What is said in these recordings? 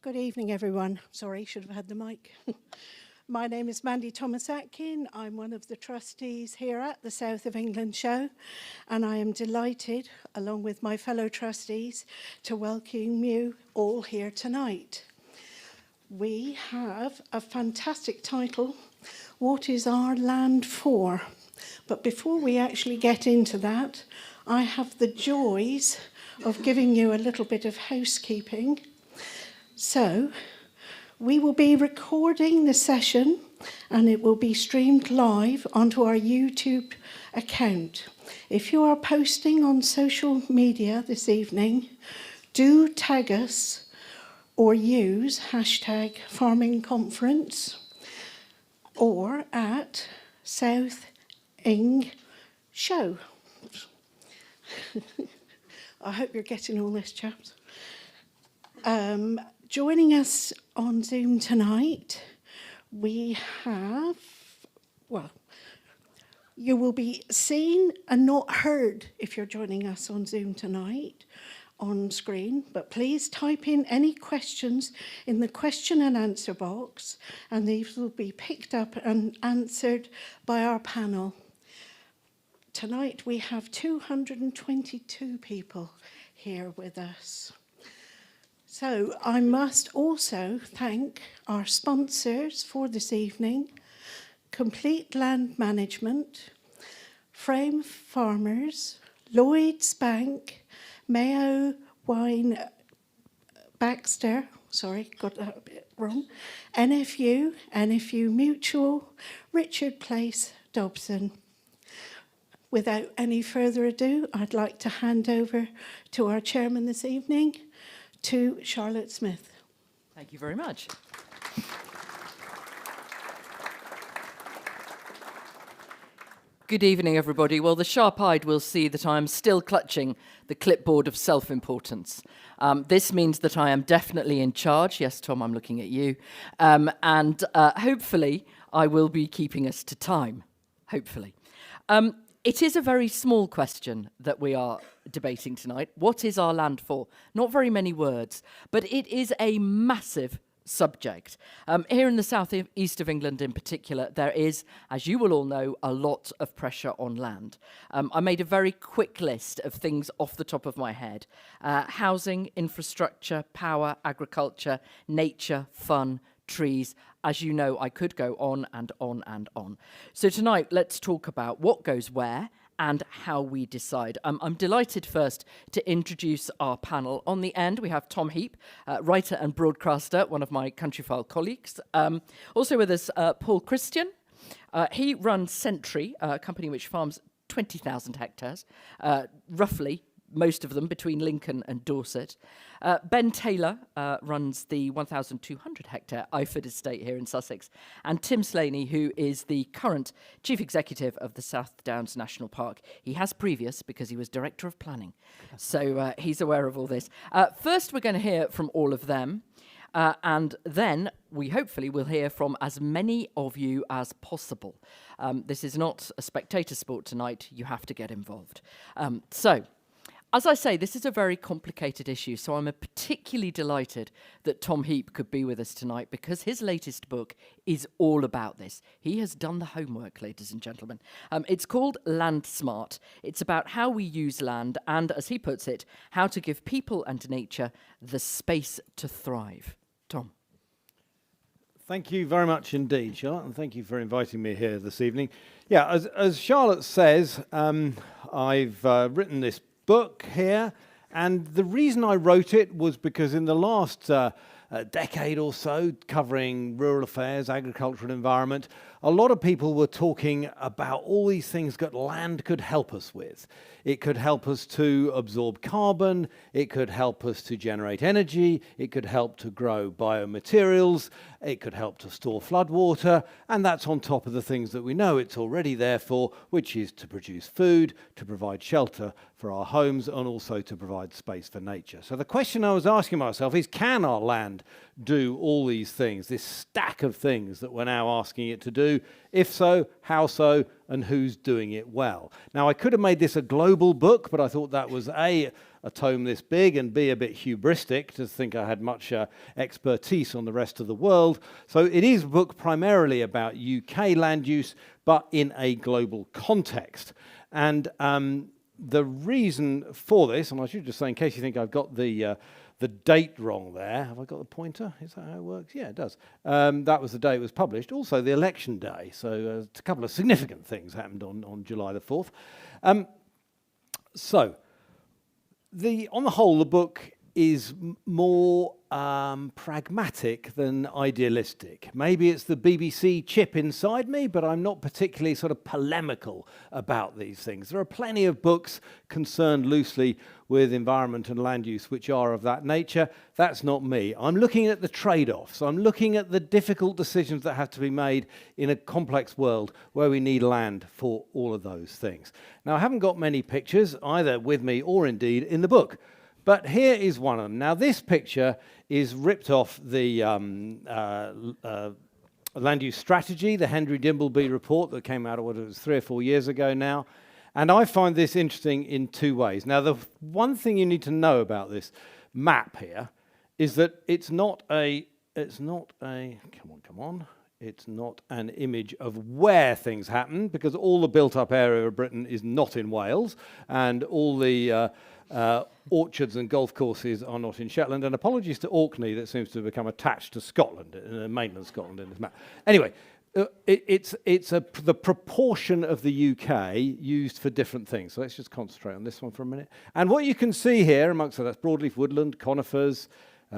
Good evening, everyone. Sorry, should have had the mic. My name is Mandy Thomas-Atkin. I'm one of the trustees here at the South of England show, and I am delighted, along with my fellow trustees, to welcome you all here tonight. We have a fantastic title, What is Our Land For? But before we actually get into that, I have the joys of giving you a little bit of housekeeping. So, we will be recording the session and it will be streamed live onto our YouTube account. If you are posting on social media this evening, do tag us or use hashtag Farming Conference or at South Ing Show. I hope you're getting all this, chaps. Joining us on Zoom tonight, we have, you will be seen and not heard if you're joining us on Zoom tonight on screen, but please type in any questions in the question and answer box, and these will be picked up and answered by our panel. Tonight we have 222 people here with us. So I must also thank our sponsors for this evening, Complete Land Management, Frame Farmers, Lloyds Bank, Mayo Wine Baxter, sorry, got that a bit wrong, NFU, NFU Mutual, Richard Place, Dobson. Without any further ado, I'd like to hand over to our chairman this evening, to Charlotte Smith. Thank you very much. Good evening, everybody. Well, the sharp-eyed will see that I'm still clutching the clipboard of self-importance. This means that I am definitely in charge. Yes, Tom, I'm looking at you. And hopefully, I will be keeping us to time. Hopefully. It is a very small question that we are debating tonight. What is our land for? Not very many words, but it is a massive subject. Here in the south east of England in particular, there is, as you will all know, a lot of pressure on land. I made a very quick list of things off the top of my head. Housing, infrastructure, power, agriculture, nature, fun, trees. As you know, I could go on and on and on. So tonight, let's talk about what goes where and how we decide. I'm delighted first to introduce our panel. On the end, we have Tom Heap, writer and broadcaster, one of my Countryfile colleagues. Also with us, Paul Christian. He runs Sentry, a company which farms 20,000 hectares, roughly, most of them between Lincoln and Dorset. Ben Taylor runs the 1,200 hectare Iford estate here in Sussex. And Tim Slaney, who is the current chief executive of the South Downs National Park. He has previous because he was director of planning. So he's aware of all this. First, we're going to hear from all of them. And then we hopefully will hear from as many of you as possible. This is not a spectator sport tonight. You have to get involved. As I say, this is a very complicated issue, so I'm particularly delighted that Tom Heap could be with us tonight because his latest book is all about this. He has done the homework, ladies and gentlemen. It's called Land Smart. It's about how we use land and, as he puts it, how to give people and nature the space to thrive. Tom. Thank you very much indeed, Charlotte, and thank you for inviting me here this evening. Yeah, as Charlotte says, I've written this book here, and the reason I wrote it was because in the last decade or so, covering rural affairs, agriculture and environment, a lot of people were talking about all these things that land could help us with. It could help us to absorb carbon, it could help us to generate energy, it could help to grow biomaterials, it could help to store floodwater, and that's on top of the things that we know it's already there for, which is to produce food, to provide shelter for our homes and also to provide space for nature. So the question I was asking myself is, can our land do all these things, this stack of things that we're now asking it to do? If so, how so, and who's doing it well? Now, I could have made this a global book, but I thought that was A, a tome this big, and B, a bit hubristic to think I had much expertise on the rest of the world. So it is a book primarily about UK land use, but in a global context. And the reason for this, and I should just say, in case you think I've got the date wrong there, have I got the pointer? Is that how it works? Yeah, it does. That was the day it was published. Also, the election day. So a couple of significant things happened on July the 4th. So, on the whole, the book is more pragmatic than idealistic. Maybe it's the BBC chip inside me, but I'm not particularly sort of polemical about these things. There are plenty of books concerned loosely with environment and land use which are of that nature. That's not me. I'm looking at the trade-offs. I'm looking at the difficult decisions that have to be made in a complex world where we need land for all of those things. Now, I haven't got many pictures, either with me or indeed in the book. But here is one of them. Now, this picture is ripped off the land use strategy, the Henry Dimbleby report that came out, what it was 3 or 4 years ago now. And I find this interesting in two ways. Now, the one thing you need to know about this map here is that it's not an image of where things happen, because all the built-up area of Britain is not in Wales, and all the orchards and golf courses are not in Shetland. And apologies to Orkney, that seems to have become attached to Scotland, mainland Scotland in this map. Anyway, it's the proportion of the UK used for different things. So let's just concentrate on this one for a minute. And what you can see here, amongst that's broadleaf woodland, conifers,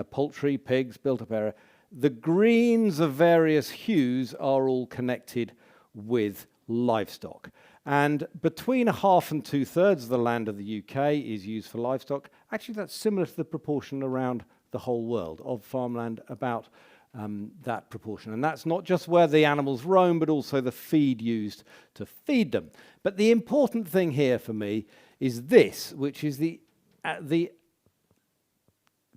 poultry, pigs, built-up area. The greens of various hues are all connected with livestock. And between 1/2 and 2/3 of the land of the UK is used for livestock. Actually, that's similar to the proportion around the whole world of farmland, about that proportion. And that's not just where the animals roam, but also the feed used to feed them. But the important thing here for me is this, which is the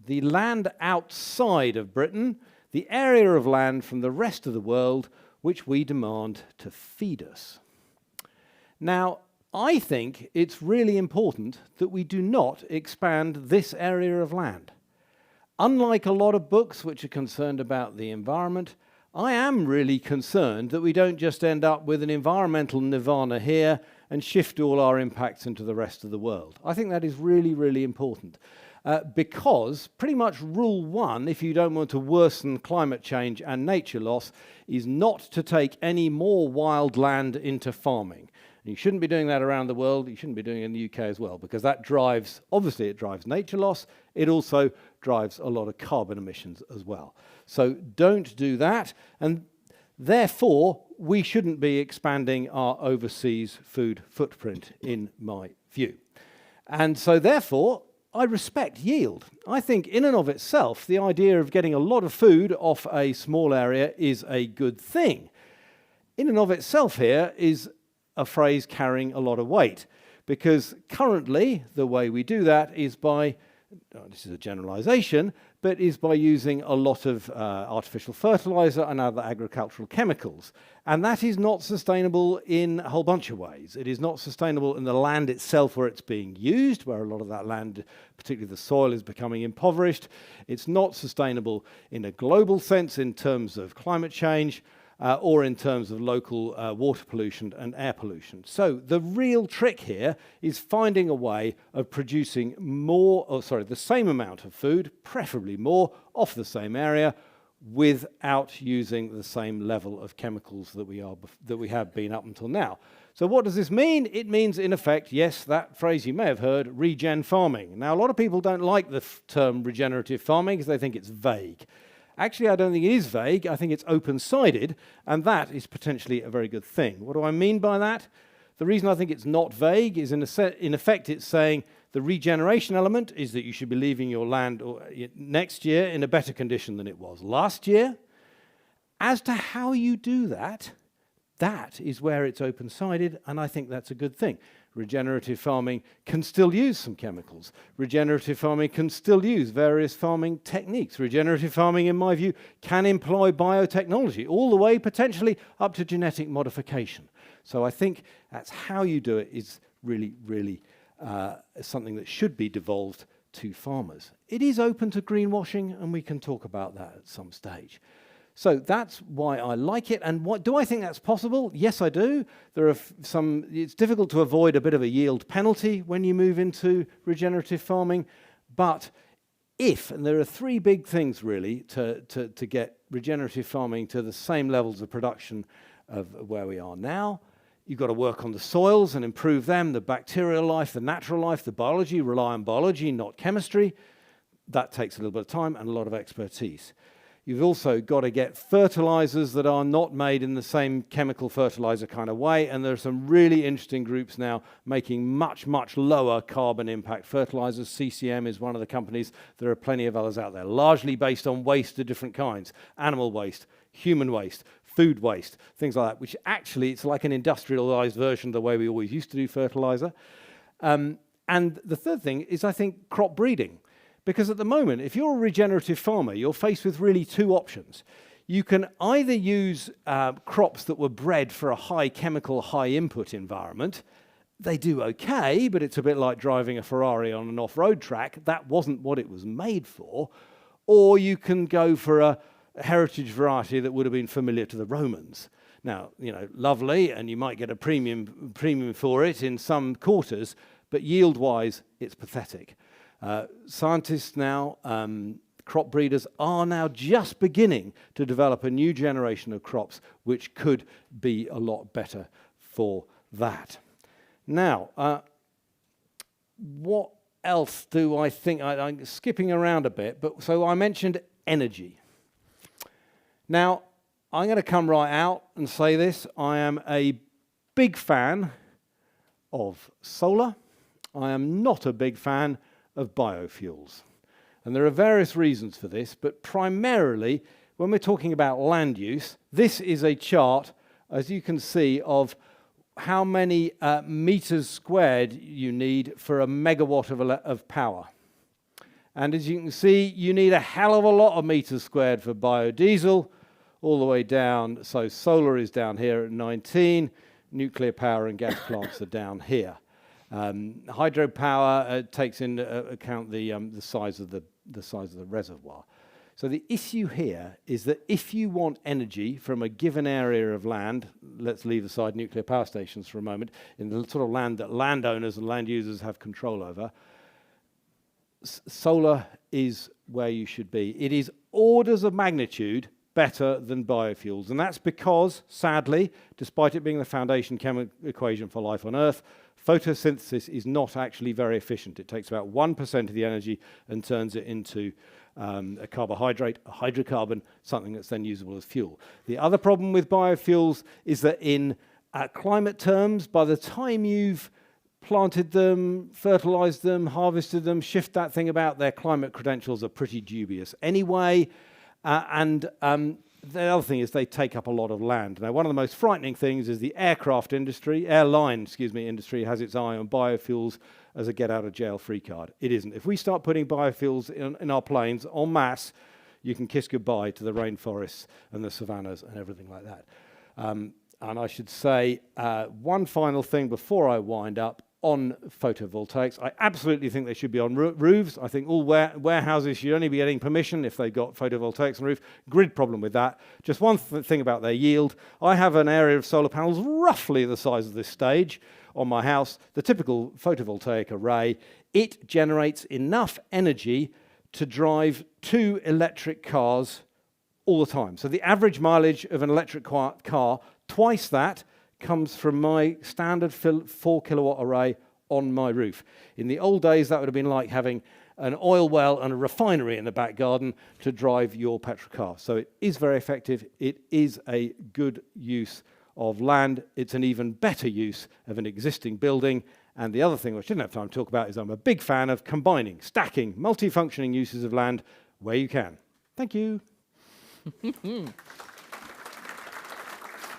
land outside of Britain, the area of land from the rest of the world which we demand to feed us. Now, I think it's really important that we do not expand this area of land. Unlike a lot of books which are concerned about the environment, I am really concerned that we don't just end up with an environmental nirvana here and shift all our impacts into the rest of the world. I think that is really, really important. Because pretty much rule one, if you don't want to worsen climate change and nature loss, is not to take any more wild land into farming. And you shouldn't be doing that around the world. You shouldn't be doing it in the UK as well, because that drives, obviously it drives nature loss. It also drives a lot of carbon emissions as well. So don't do that. And therefore, we shouldn't be expanding our overseas food footprint, in my view. And so therefore, I respect yield. I think in and of itself, the idea of getting a lot of food off a small area is a good thing. In and of itself here is a phrase carrying a lot of weight, because currently the way we do that is by, this is a generalization, but is by using a lot of artificial fertilizer and other agricultural chemicals. And that is not sustainable in a whole bunch of ways. It is not sustainable in the land itself where it's being used, where a lot of that land, particularly the soil, is becoming impoverished. It's not sustainable in a global sense in terms of climate change, or in terms of local water pollution and air pollution. So the real trick here is finding a way of producing the same amount of food, preferably more, off the same area, without using the same level of chemicals that we have been up until now. So what does this mean? It means, in effect, yes, that phrase you may have heard, regen farming. Now, a lot of people don't like the term regenerative farming because they think it's vague. Actually, I don't think it is vague. I think it's open-sided, and that is potentially a very good thing. What do I mean by that? The reason I think it's not vague is, in effect, it's saying the regeneration element is that you should be leaving your land next year in a better condition than it was last year. As to how you do that, that is where it's open-sided, and I think that's a good thing. Regenerative farming can still use some chemicals. Regenerative farming can still use various farming techniques. Regenerative farming, in my view, can employ biotechnology, all the way potentially up to genetic modification. So I think that's how you do it is really, really something that should be devolved to farmers. It is open to greenwashing, and we can talk about that at some stage. So that's why I like it. And what do I think that's possible? Yes, I do. There are it's difficult to avoid a bit of a yield penalty when you move into regenerative farming. But and there are three big things really to get regenerative farming to the same levels of production of where we are now. You've got to work on the soils and improve them, the bacterial life, the natural life, the biology, rely on biology, not chemistry. That takes a little bit of time and a lot of expertise. You've also got to get fertilizers that are not made in the same chemical fertilizer kind of way, and there are some really interesting groups now making much, much lower carbon impact fertilizers. CCM is one of the companies. There are plenty of others out there, largely based on waste of different kinds, animal waste, human waste, food waste, things like that, which actually it's like an industrialized version of the way we always used to do fertilizer. And the third thing is, I think, crop breeding. Because at the moment, if you're a regenerative farmer, you're faced with really two options. You can either use crops that were bred for a high chemical, high input environment. They do okay, but it's a bit like driving a Ferrari on an off-road track. That wasn't what it was made for. Or you can go for a heritage variety that would have been familiar to the Romans. Now, lovely, and you might get a premium for it in some quarters, but yield-wise, it's pathetic. Scientists now, crop breeders, are now just beginning to develop a new generation of crops which could be a lot better for that. Now, what else do I think? I'm skipping around a bit, but so I mentioned energy. Now, I'm going to come right out and say this. I am a big fan of solar. I am not a big fan of biofuels. And there are various reasons for this, but primarily when we're talking about land use, this is a chart, as you can see, of how many meters squared you need for a megawatt of power. And as you can see, you need a hell of a lot of meters squared for biodiesel, all the way down. So solar is down here at 19, nuclear power and gas plants are down here. Hydropower takes into account the size of the reservoir. So the issue here is that if you want energy from a given area of land, let's leave aside nuclear power stations for a moment, in the sort of land that landowners and land users have control over, solar is where you should be. It is orders of magnitude better than biofuels, and that's because, sadly, despite it being the foundation chemical equation for life on Earth, photosynthesis is not actually very efficient. It takes about 1% of the energy and turns it into a carbohydrate, a hydrocarbon, something that's then usable as fuel. The other problem with biofuels is that in climate terms, by the time you've planted them, fertilized them, harvested them, shift that thing about, their climate credentials are pretty dubious anyway. The other thing is they take up a lot of land. Now, one of the most frightening things is the airline industry has its eye on biofuels as a get-out-of-jail-free card. It isn't. If we start putting biofuels in our planes en masse, you can kiss goodbye to the rainforests and the savannas and everything like that. And I should say one final thing before I wind up on photovoltaics. I absolutely think they should be on roofs. I think all warehouses should only be getting permission if they've got photovoltaics on the roof. Grid problem with that. Just one thing about their yield. I have an area of solar panels roughly the size of this stage on my house. The typical photovoltaic array, it generates enough energy to drive 2 electric cars all the time. So the average mileage of an electric car, twice that, comes from my standard 4 kilowatt array on my roof. In the old days, that would have been like having an oil well and a refinery in the back garden to drive your petrol car. So it is very effective. It is a good use of land. It's an even better use of an existing building. And the other thing, which I didn't have time to talk about, is I'm a big fan of combining, stacking, multifunctioning uses of land where you can. Thank you.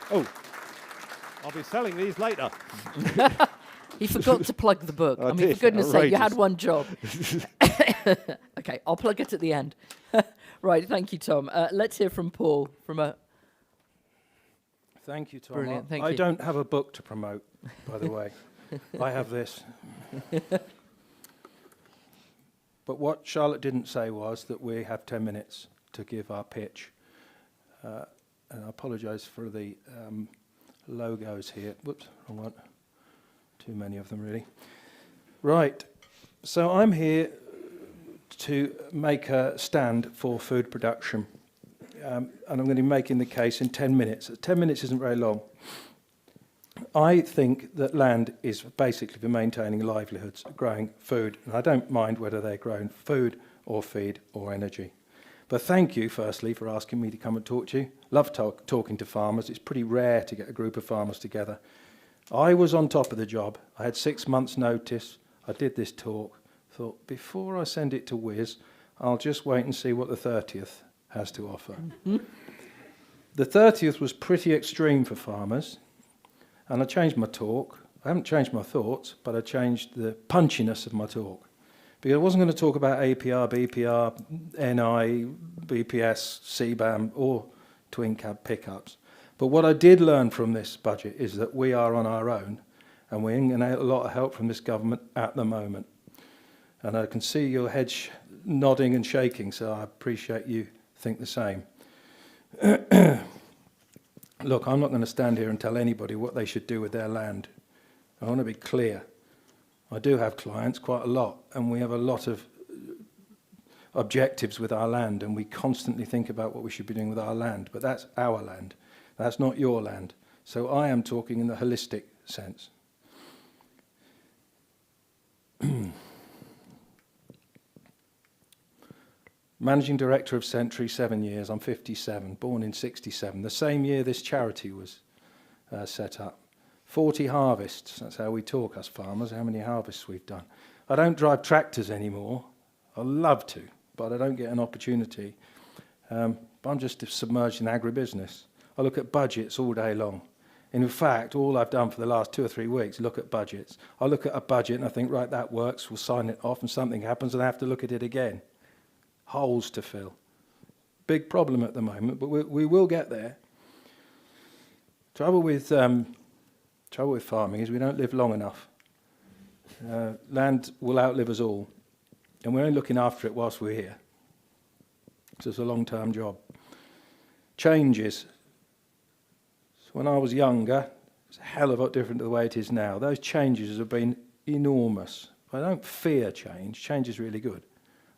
Oh. I'll be selling these later. He forgot to plug the book. I I mean, did. for goodness sake, you Outrageous. had one job. Okay, I'll plug it at the end. Right, thank you, Tom. Let's hear from Paul from a... Thank you, Tom. Brilliant, thank I you. don't have a book to promote, by the way. I have this. But what Charlotte didn't say was that we have 10 minutes to give our pitch. And I apologise for the logos here. Whoops, wrong one. Too many of them, really. Right. So I'm here to make a stand for food production. And I'm going to be making the case in 10 minutes. 10 minutes isn't very long. I think that land is basically for maintaining livelihoods, growing food. And I don't mind whether they're growing food or feed or energy. But thank you, firstly, for asking me to come and talk to you. Love talking to farmers. It's pretty rare to get a group of farmers together. I was on top of the job. I had 6 months' notice. I did this talk. Thought, before I send it to Wiz, I'll just wait and see what the 30th has to offer. Mm-hmm. The 30th was pretty extreme for farmers, and I changed my talk. I haven't changed my thoughts, but I changed the punchiness of my talk. Because I wasn't going to talk about APR, BPR, NI, BPS, CBAM, or twin cab pickups. But what I did learn from this budget is that we are on our own, and we're going to get a lot of help from this government at the moment. And I can see your heads nodding and shaking, so I appreciate you think the same. Look, I'm not going to stand here and tell anybody what they should do with their land. I want to be clear. I do have clients, quite a lot, and we have a lot of objectives with our land, and we constantly think about what we should be doing with our land, but that's our land. That's not your land. So I am talking in the holistic sense. Managing Director of Century, 7 years. I'm 57, born in 67. The same year this charity was set up. 40 harvests. That's how we talk, us farmers, how many harvests we've done. I don't drive tractors anymore. I'd love to, but I don't get an opportunity. But I'm just submerged in agribusiness. I look at budgets all day long. And in fact, all I've done for the last 2 or 3 weeks is look at budgets. I look at a budget and I think, right, that works. We'll sign it off and something happens and I have to look at it again. Holes to fill. Big problem at the moment, but we will get there. Trouble with farming is we don't live long enough. Land will outlive us all, and we're only looking after it whilst we're here. So it's a long-term job. Changes. So when I was younger, it's a hell of a lot different to the way it is now. Those changes have been enormous. I don't fear change. Change is really good.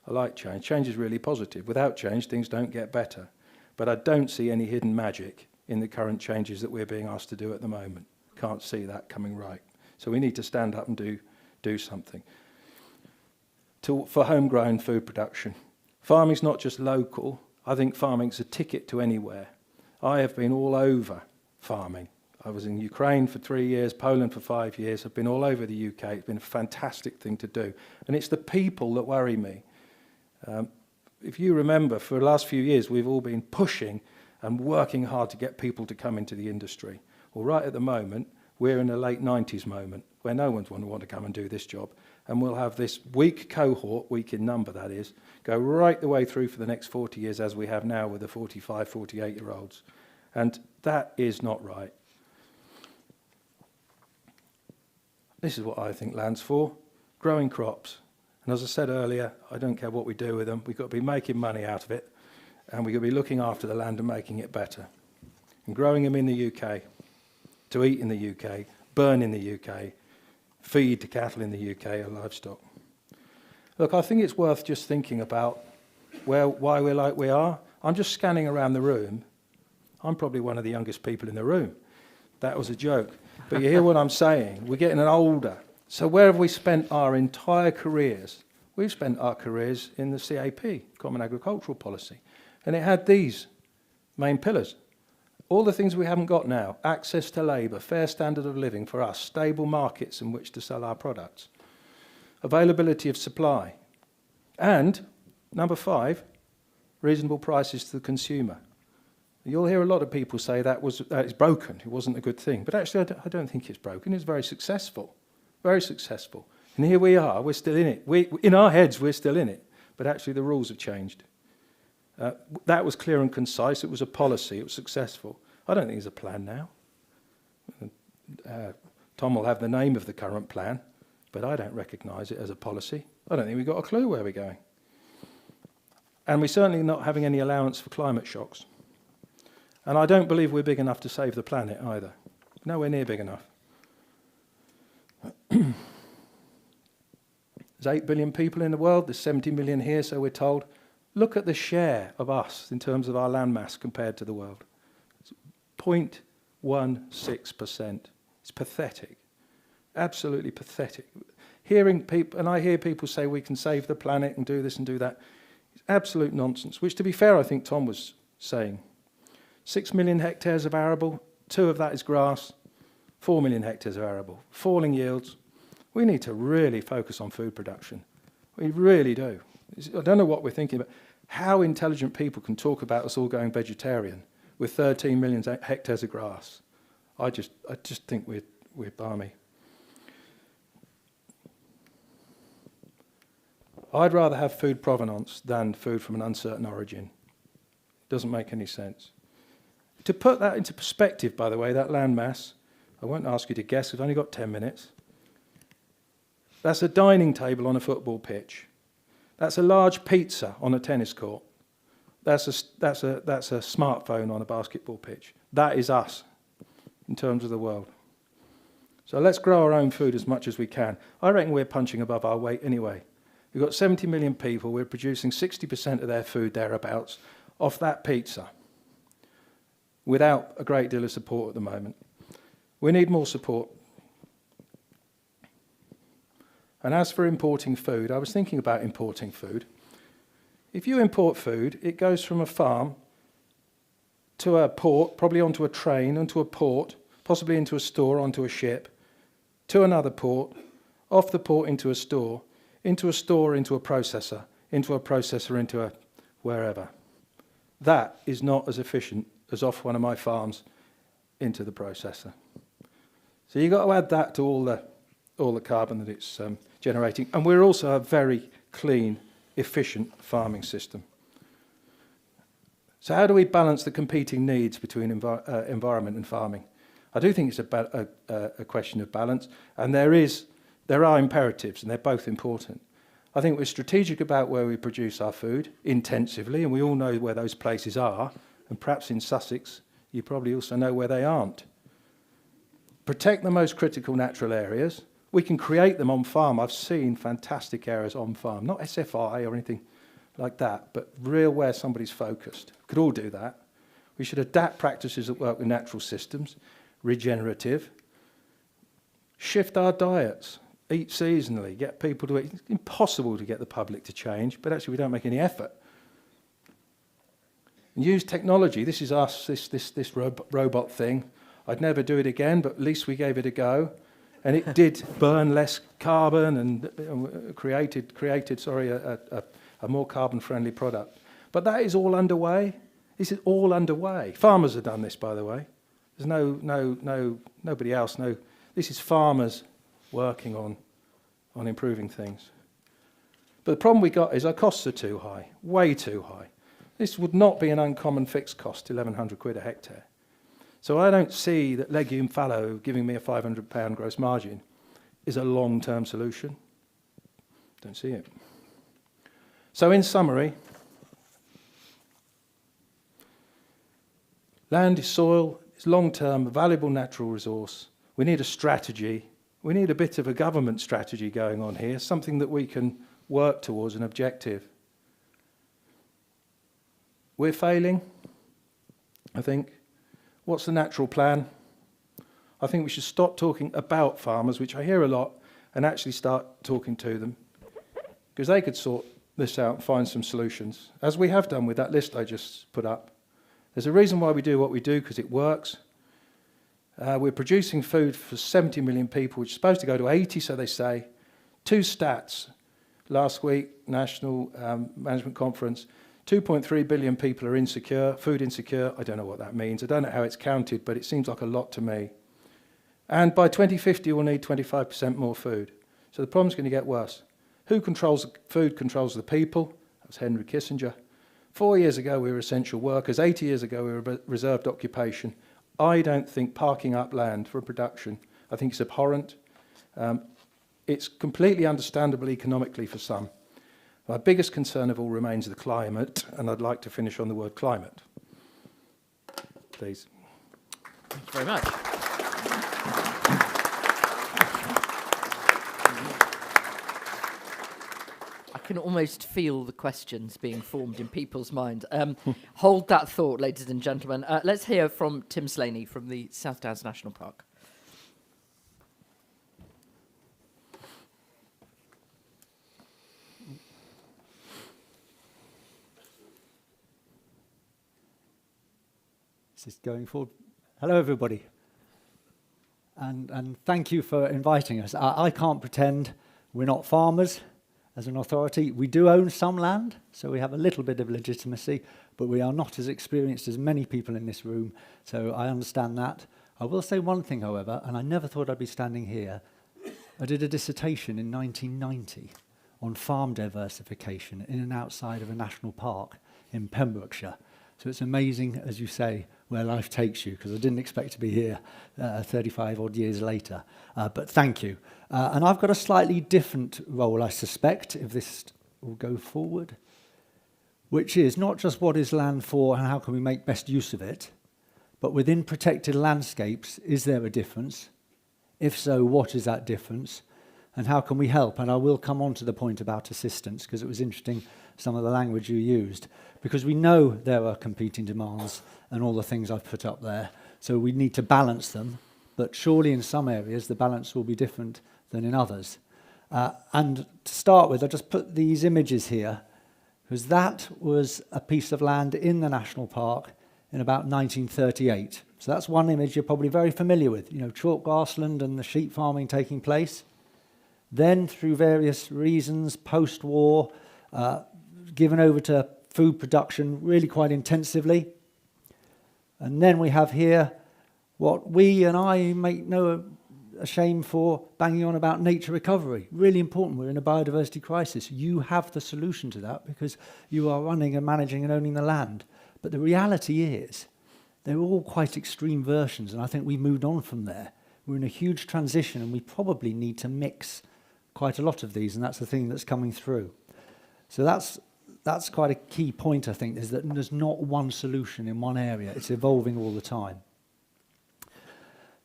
I like change. Change is really positive. Without change, things don't get better. But I don't see any hidden magic in the current changes that we're being asked to do at the moment. Can't see that coming right. So we need to stand up and do something. For homegrown food production. Farming's not just local. I think farming's a ticket to anywhere. I have been all over farming. I was in Ukraine for 3 years, Poland for 5 years. I've been all over the UK. It's been a fantastic thing to do. And it's the people that worry me. If you remember, for the last few years, we've all been pushing and working hard to get people to come into the industry. Well, right at the moment, we're in a late 90s moment where no one's going to want to come and do this job. And we'll have this weak cohort, weak in number that is, go right the way through for the next 40 years as we have now with the 45, 48-year-olds. And that is not right. This is what I think land's for, growing crops. And as I said earlier, I don't care what we do with them. We've got to be making money out of it. And we've got to be looking after the land and making it better. And growing them in the UK, to eat in the UK, burn in the UK, feed to cattle in the UK and livestock. Look, I think it's worth just thinking about why we're like we are. I'm just scanning around the room. I'm probably one of the youngest people in the room. That was a joke. But you hear what I'm saying? We're getting older. So where have we spent our entire careers? We've spent our careers in the CAP, Common Agricultural Policy. And it had these main pillars. All the things we haven't got now: access to labour, fair standard of living for us, stable markets in which to sell our products, availability of supply, and, number 5, reasonable prices to the consumer. You'll hear a lot of people say that it's broken, it wasn't a good thing. But actually, I don't think it's broken. It's very successful, very successful. And here we are, we're still in it. In our heads, we're still in it. But actually, the rules have changed. That was clear and concise. It was a policy. It was successful. I don't think there's a plan now. Tom will have the name of the current plan, but I don't recognise it as a policy. I don't think we've got a clue where we're going. And we're certainly not having any allowance for climate shocks. And I don't believe we're big enough to save the planet either. Nowhere near big enough. There's 8 billion people in the world. There's 70 million here, so we're told. Look at the share of us in terms of our land mass compared to the world. It's 0.16%. It's pathetic. Absolutely pathetic. Hearing people, and I hear people say we can save the planet and do this and do that. It's absolute nonsense, which, to be fair, I think Tom was saying. 6 million hectares of arable, 2 of that is grass, 4 million hectares of arable, falling yields. We need to really focus on food production. We really do. I don't know what we're thinking about. How intelligent people can talk about us all going vegetarian with 13 million hectares of grass. I just think we're balmy. I'd rather have food provenance than food from an uncertain origin. Doesn't make any sense. To put that into perspective, by the way, that land mass, I won't ask you to guess, we've only got 10 minutes. That's a dining table on a football pitch. That's a large pizza on a tennis court. That's a smartphone on a basketball pitch. That is us in terms of the world. So let's grow our own food as much as we can. I reckon we're punching above our weight anyway. We've got 70 million people. We're producing 60% of their food thereabouts off that pizza without a great deal of support at the moment. We need more support. And as for importing food, I was thinking about importing food. If you import food, it goes from a farm to a port, probably onto a train, onto a port, possibly into a store, onto a ship, to another port, off the port into a store, into a processor, into a wherever. That is not as efficient as off one of my farms into the processor. So you've got to add that to all the carbon that it's generating. And we're also a very clean, efficient farming system. So how do we balance the competing needs between environment and farming? I do think it's a question of balance, and there are imperatives, and they're both important. I think we're strategic about where we produce our food intensively, and we all know where those places are, and perhaps in Sussex, you probably also know where they aren't. Protect the most critical natural areas. We can create them on farm. I've seen fantastic areas on farm, not SFI or anything like that, but real where somebody's focused. We could all do that. We should adapt practices that work with natural systems, regenerative. Shift our diets, eat seasonally, get people to eat. It's impossible to get the public to change, but actually we don't make any effort. And use technology. This is us, this robot thing. I'd never do it again, but at least we gave it a go. And it did burn less carbon and created a more carbon-friendly product. But that is all underway. This is all underway. Farmers have done this, by the way. There's nobody else. No, this is farmers working on improving things. But the problem we got is our costs are too high, way too high. This would not be an uncommon fixed cost, 1,100 quid a hectare. So I don't see that legume fallow giving me a £500 gross margin is a long-term solution. Don't see it. So in summary, land is soil, it's long-term, a valuable natural resource. We need a strategy. We need a bit of a government strategy going on here, something that we can work towards, an objective. We're failing, I think. What's the natural plan? I think we should stop talking about farmers, which I hear a lot, and actually start talking to them, because they could sort this out and find some solutions, as we have done with that list I just put up. There's a reason why we do what we do, because it works. We're producing food for 70 million people, which is supposed to go to 80, so they say. 2 stats. Last week, National Management Conference, 2.3 billion people are insecure, food insecure. I don't know what that means. I don't know how it's counted, but it seems like a lot to me. And by 2050, we'll need 25% more food. So the problem's going to get worse. Who controls food controls the people. That was Henry Kissinger. 4 years ago, we were essential workers. 80 years ago, we were reserved occupation. I don't think parking up land for production, I think it's abhorrent. It's completely understandable economically for some. My biggest concern of all remains the climate, and I'd like to finish on the word climate. Please. Thank you very much. I can almost feel the questions being formed in people's minds. Hold that thought, ladies and gentlemen. Let's hear from Tim Slaney from the South Downs National Park. This is going forward. Hello, everybody. And thank you for inviting us. I can't pretend we're not farmers as an authority. We do own some land, so we have a little bit of legitimacy, but we are not as experienced as many people in this room, so I understand that. I will say one thing, however, and I never thought I'd be standing here. I did a dissertation in 1990 on farm diversification in and outside of a national park in Pembrokeshire. So it's amazing, as you say, where life takes you, because I didn't expect to be here 35 odd years later. But thank you. And I've got a slightly different role, I suspect, if this will go forward, which is not just what is land for and how can we make best use of it, but within protected landscapes, is there a difference? If so, what is that difference? And how can we help? And I will come on to the point about assistance, because it was interesting, some of the language you used, because we know there are competing demands and all the things I've put up there. So we need to balance them, but surely in some areas the balance will be different than in others. And to start with, I just put these images here, because that was a piece of land in the national park in about 1938. So that's one image you're probably very familiar with, you know, chalk grassland and the sheep farming taking place. Then, through various reasons, post-war, given over to food production really quite intensively. And then we have here what we and I make no shame for banging on about nature recovery. Really important. We're in a biodiversity crisis. You have the solution to that because you are running and managing and owning the land. But the reality is they're all quite extreme versions, and I think we moved on from there. We're in a huge transition, and we probably need to mix quite a lot of these, and that's the thing that's coming through. So that's quite a key point, I think, is that there's not one solution in one area. It's evolving all the time.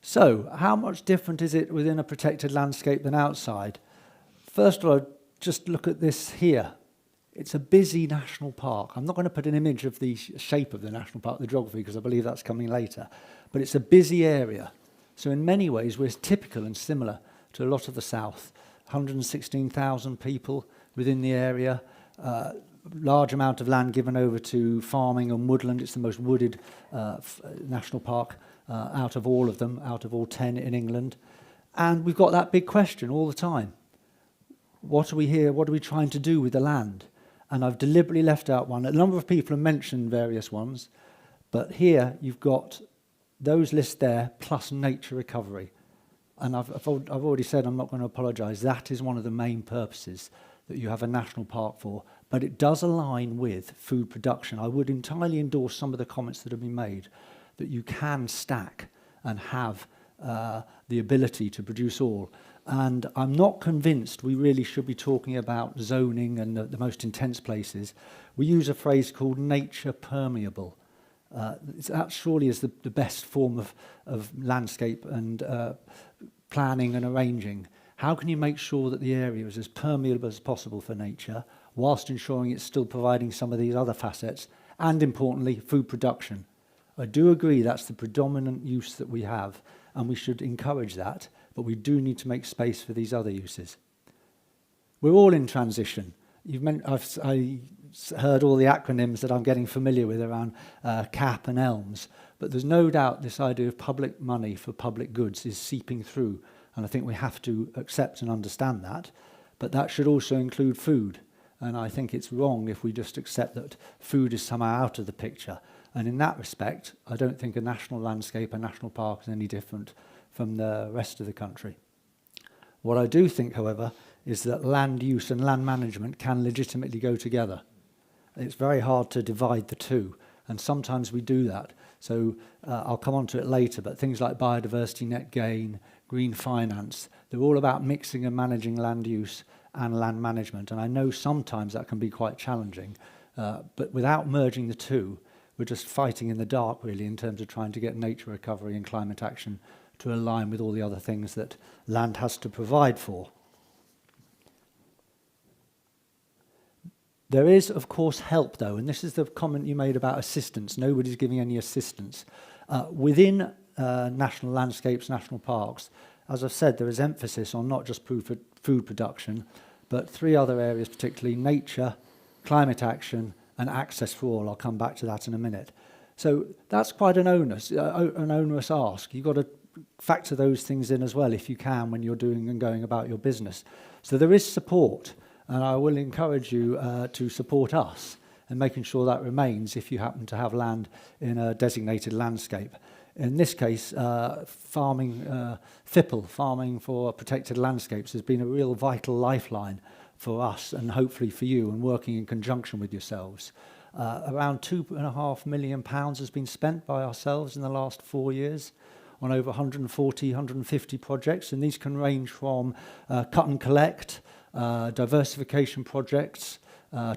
So how much different is it within a protected landscape than outside? First of all, just look at this here. It's a busy national park. I'm not going to put an image of the shape of the national park, the geography, because I believe that's coming later. But it's a busy area. So in many ways, we're typical and similar to a lot of the south. 116,000 people within the area, large amount of land given over to farming and woodland. It's the most wooded national park out of all of them, out of all 10 in England. And we've got that big question all the time. What are we here? What are we trying to do with the land? And I've deliberately left out one. A number of people have mentioned various ones, but here you've got those lists there plus nature recovery. And I've already said I'm not going to apologise. That is one of the main purposes that you have a national park for. But it does align with food production. I would entirely endorse some of the comments that have been made, that you can stack and have the ability to produce all. And I'm not convinced we really should be talking about zoning and the most intense places. We use a phrase called nature permeable. That surely is the best form of landscape and planning and arranging. How can you make sure that the area is as permeable as possible for nature, whilst ensuring it's still providing some of these other facets, and importantly, food production? I do agree that's the predominant use that we have, and we should encourage that, but we do need to make space for these other uses. We're all in transition. I heard all the acronyms that I'm getting familiar with around CAP and ELMS, but there's no doubt this idea of public money for public goods is seeping through, and I think we have to accept and understand that, but that should also include food. And I think it's wrong if we just accept that food is somehow out of the picture. And in that respect, I don't think a national landscape, a national park is any different from the rest of the country. What I do think, however, is that land use and land management can legitimately go together. It's very hard to divide the two, and sometimes we do that. So I'll come on to it later, but things like biodiversity net gain, green finance, they're all about mixing and managing land use and land management. And I know sometimes that can be quite challenging, but without merging the two, we're just fighting in the dark, really, in terms of trying to get nature recovery and climate action to align with all the other things that land has to provide for. There is, of course, help, though, and this is the comment you made about assistance. Nobody's giving any assistance. Within national landscapes, national parks, as I've said, there is emphasis on not just food production, but 3 other areas, particularly nature, climate action, and access for all. I'll come back to that in a minute. So that's quite an onerous ask. You've got to factor those things in as well, if you can, when you're doing and going about your business. So there is support, and I will encourage you to support us in making sure that remains if you happen to have land in a designated landscape. In this case, farming for protected landscapes has been a real vital lifeline for us and hopefully for you, and working in conjunction with yourselves. Around £2.5 million has been spent by ourselves in the last 4 years on over 150 projects, and these can range from cut and collect, diversification projects,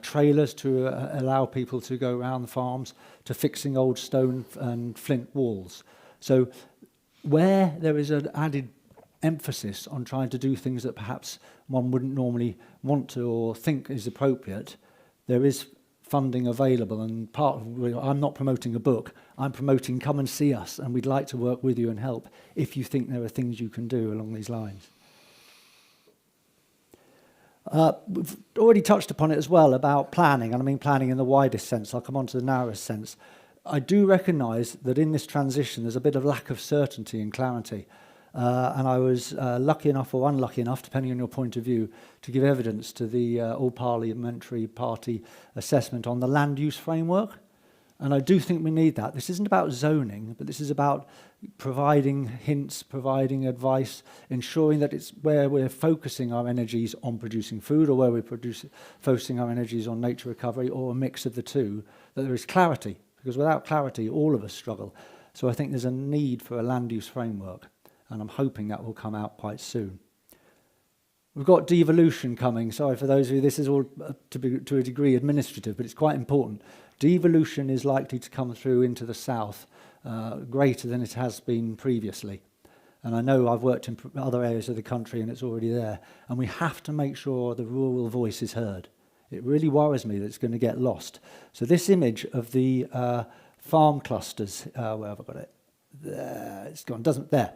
trailers to allow people to go around the farms, to fixing old stone and flint walls. So where there is an added emphasis on trying to do things that perhaps one wouldn't normally want to or think is appropriate, there is funding available. And I'm not promoting a book, I'm promoting come and see us, and we'd like to work with you and help if you think there are things you can do along these lines. We've already touched upon it as well about planning, and I mean planning in the widest sense. I'll come on to the narrowest sense. I do recognise that in this transition there's a bit of lack of certainty and clarity. And I was lucky enough or unlucky enough, depending on your point of view, to give evidence to the all-parliamentary party assessment on the land use framework. And I do think we need that. This isn't about zoning, but this is about providing hints, providing advice, ensuring that it's where we're focusing our energies on producing food, or where we're focusing our energies on nature recovery, or a mix of the two, that there is clarity. Because without clarity, all of us struggle. So I think there's a need for a land use framework, and I'm hoping that will come out quite soon. We've got devolution coming. Sorry for those of you, this is all to a degree administrative, but it's quite important. Devolution is likely to come through into the south greater than it has been previously. And I know I've worked in other areas of the country and it's already there. And we have to make sure the rural voice is heard. It really worries me that it's going to get lost. So this image of the farm clusters, where have I got it? There, it's gone, there.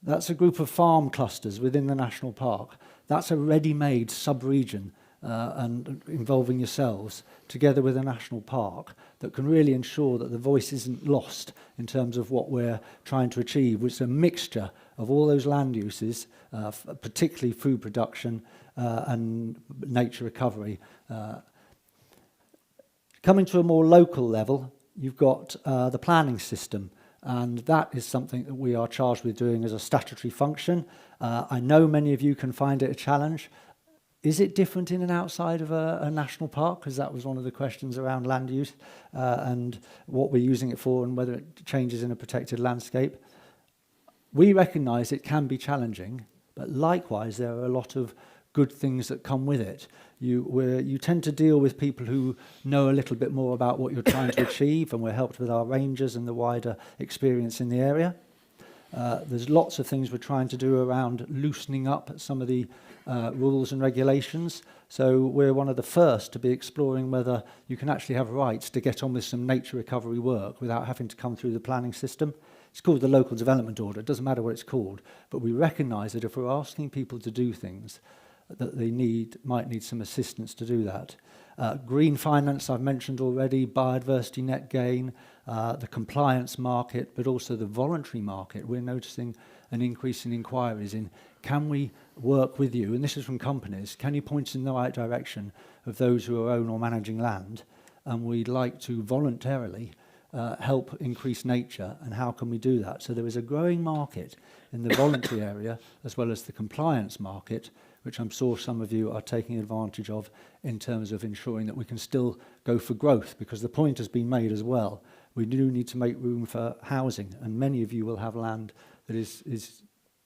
That's a group of farm clusters within the national park. That's a ready-made sub-region and involving yourselves together with a national park that can really ensure that the voice isn't lost in terms of what we're trying to achieve, which is a mixture of all those land uses, particularly food production and nature recovery. Coming to a more local level, you've got the planning system. And that is something that we are charged with doing as a statutory function. I know many of you can find it a challenge. Is it different in and outside of a national park? Because that was one of the questions around land use and what we're using it for and whether it changes in a protected landscape. We recognise it can be challenging, but likewise there are a lot of good things that come with it. You tend to deal with people who know a little bit more about what you're trying to achieve, and we're helped with our rangers and the wider experience in the area. There's lots of things we're trying to do around loosening up some of the rules and regulations. So we're one of the first to be exploring whether you can actually have rights to get on with some nature recovery work without having to come through the planning system. It's called the Local Development Order. It doesn't matter what it's called, but we recognise that if we're asking people to do things, that they might need some assistance to do that. Green finance, I've mentioned already, biodiversity net gain, the compliance market, but also the voluntary market. We're noticing an increase in inquiries in can we work with you? And this is from companies. Can you point us in the right direction of those who own or managing land? And we'd like to voluntarily help increase nature, and how can we do that? So there is a growing market in the voluntary area as well as the compliance market, which I'm sure some of you are taking advantage of in terms of ensuring that we can still go for growth, because the point has been made as well. We do need to make room for housing, and many of you will have land that is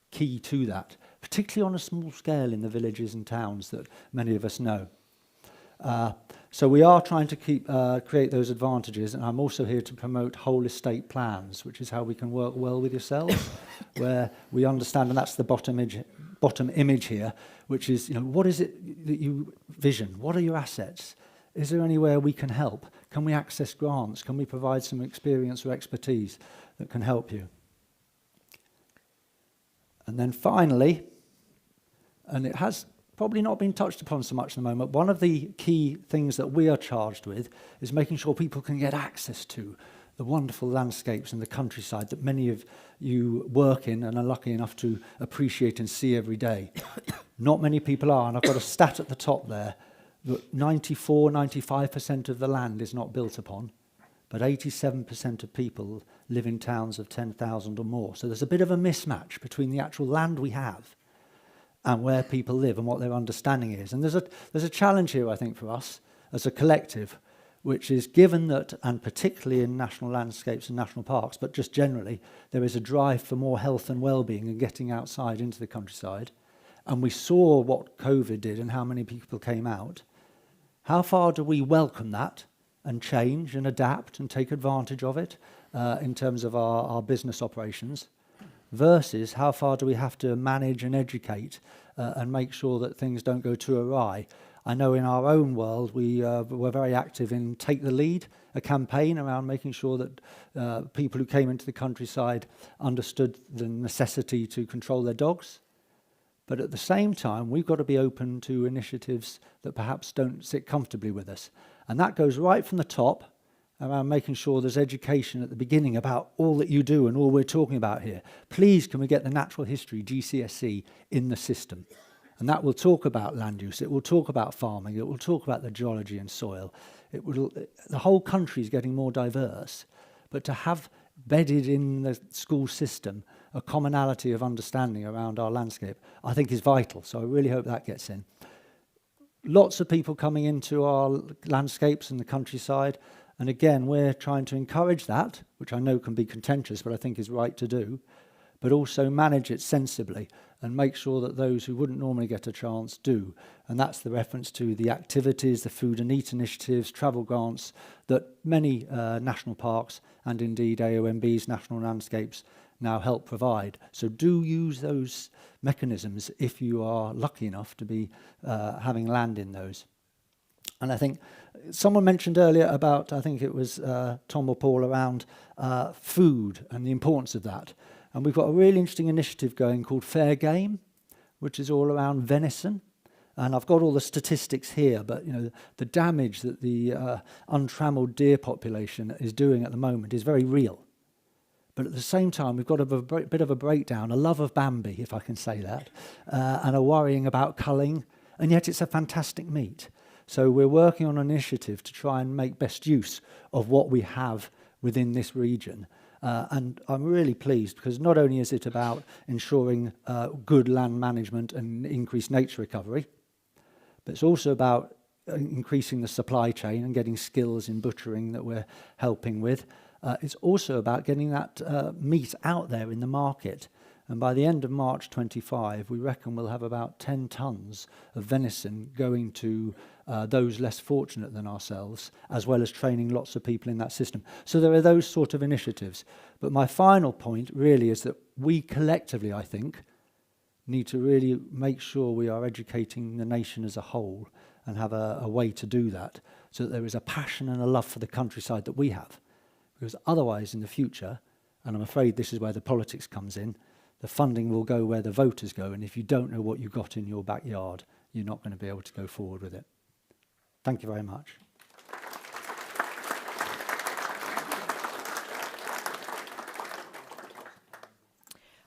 key to that, particularly on a small scale in the villages and towns that many of us know. So we are trying to create those advantages, and I'm also here to promote whole estate plans, which is how we can work well with yourselves, where we understand, and that's the bottom image here, which is, what is it that you vision? What are your assets? Is there anywhere we can help? Can we access grants? Can we provide some experience or expertise that can help you? And then finally, and it has probably not been touched upon so much at the moment, one of the key things that we are charged with is making sure people can get access to the wonderful landscapes and the countryside that many of you work in and are lucky enough to appreciate and see every day. Not many people are, and I've got a stat at the top there that 95% of the land is not built upon, but 87% of people live in towns of 10,000 or more. So there's a bit of a mismatch between the actual land we have and where people live and what their understanding is. And there's a challenge here, I think, for us as a collective, which is given that, and particularly in national landscapes and national parks, but just generally, there is a drive for more health and well-being and getting outside into the countryside. And we saw what COVID did and how many people came out. How far do we welcome that and change and adapt and take advantage of it in terms of our business operations? Versus how far do we have to manage and educate and make sure that things don't go too awry? I know in our own world we were very active in Take the Lead, a campaign around making sure that people who came into the countryside understood the necessity to control their dogs. But at the same time, we've got to be open to initiatives that perhaps don't sit comfortably with us. And that goes right from the top, around making sure there's education at the beginning about all that you do and all we're talking about here. Please, can we get the natural history, GCSE, in the system? And that will talk about land use, it will talk about farming, it will talk about the geology and soil. The whole country is getting more diverse, but to have bedded in the school system a commonality of understanding around our landscape, I think is vital. So I really hope that gets in. Lots of people coming into our landscapes and the countryside. And again, we're trying to encourage that, which I know can be contentious, but I think is right to do, but also manage it sensibly and make sure that those who wouldn't normally get a chance do. And that's the reference to the activities, the food and eat initiatives, travel grants that many national parks and indeed AOMB's national landscapes now help provide. So do use those mechanisms if you are lucky enough to be having land in those. And I think someone mentioned earlier about, I think it was Tom or Paul, around food and the importance of that. And we've got a really interesting initiative going called Fair Game, which is all around venison. And I've got all the statistics here, but the damage that the untrammeled deer population is doing at the moment is very real. But at the same time, we've got a bit of a breakdown, a love of Bambi, if I can say that, and a worrying about culling, and yet it's a fantastic meat. So we're working on an initiative to try and make best use of what we have within this region. And I'm really pleased because not only is it about ensuring good land management and increased nature recovery, but it's also about increasing the supply chain and getting skills in butchering that we're helping with. It's also about getting that meat out there in the market. And by the end of March 25, we reckon we'll have about 10 tonnes of venison going to those less fortunate than ourselves, as well as training lots of people in that system. So there are those sort of initiatives. But my final point really is that we collectively, I think, need to really make sure we are educating the nation as a whole and have a way to do that, so that there is a passion and a love for the countryside that we have. Because otherwise in the future, and I'm afraid this is where the politics comes in, the funding will go where the voters go, and if you don't know what you've got in your backyard, you're not going to be able to go forward with it. Thank you very much.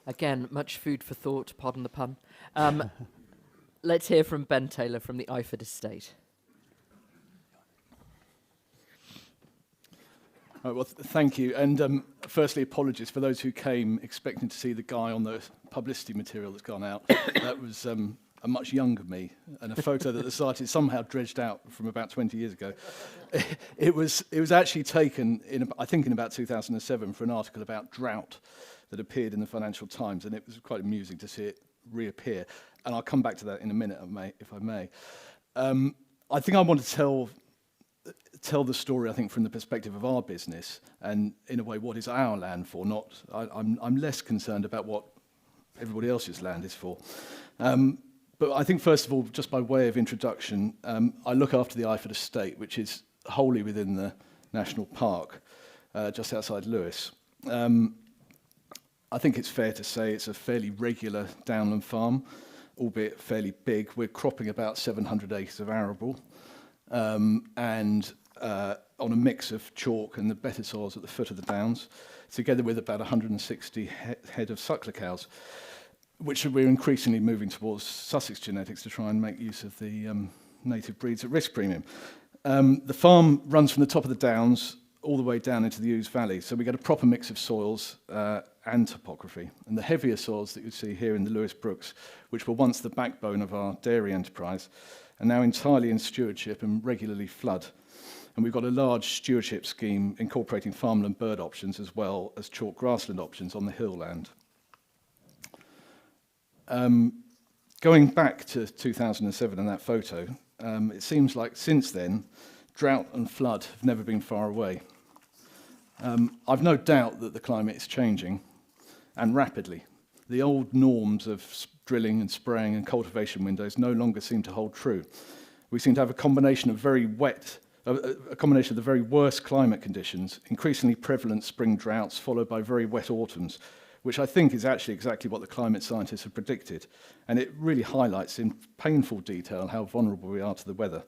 Again, much food for thought, pardon the pun. Let's hear from Ben Taylor from the Iford estate. Well, thank you. And firstly, apologies for those who came expecting to see the guy on the publicity material that's gone out. That was a much younger me, and a photo that the Society somehow dredged out from about 20 years ago. It was actually taken, I think, in about 2007 for an article about drought that appeared in the Financial Times, and it was quite amusing to see it reappear. And I'll come back to that in a minute, if I may. I think I want to tell the story, I think, from the perspective of our business, and in a way, what is our land for? I'm less concerned about what everybody else's land is for. But I think, first of all, just by way of introduction, I look after the Iford estate, which is wholly within the National Park, just outside Lewes. I think it's fair to say it's a fairly regular downland farm, albeit fairly big. We're cropping about 700 acres of arable, and on a mix of chalk and the better soils at the foot of the downs, together with about 160 head of suckler cows, which we're increasingly moving towards Sussex genetics to try and make use of the native breeds at risk premium. The farm runs from the top of the downs all the way down into the Ouse Valley, so we get a proper mix of soils and topography. And the heavier soils that you see here in the Lewis Brooks, which were once the backbone of our dairy enterprise, are now entirely in stewardship and regularly flood. And we've got a large stewardship scheme incorporating farmland bird options as well as chalk grassland options on the hill land. Going back to 2007 and that photo, it seems like since then, drought and flood have never been far away. I've no doubt that the climate is changing, and rapidly. The old norms of drilling and spraying and cultivation windows no longer seem to hold true. We seem to have a combination of the very worst climate conditions, increasingly prevalent spring droughts followed by very wet autumns, which I think is actually exactly what the climate scientists have predicted. And it really highlights in painful detail how vulnerable we are to the weather.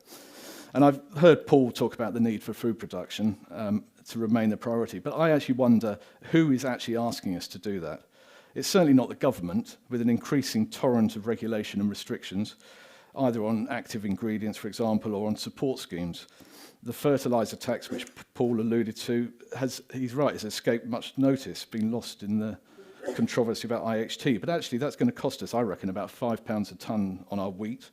And I've heard Paul talk about the need for food production to remain the priority, but I actually wonder who is actually asking us to do that. It's certainly not the government, with an increasing torrent of regulation and restrictions, either on active ingredients, for example, or on support schemes. The fertiliser tax, which Paul alluded to, he's right, has escaped much notice, been lost in the controversy about IHT. But actually, that's going to cost us, I reckon, about £5 a tonne on our wheat.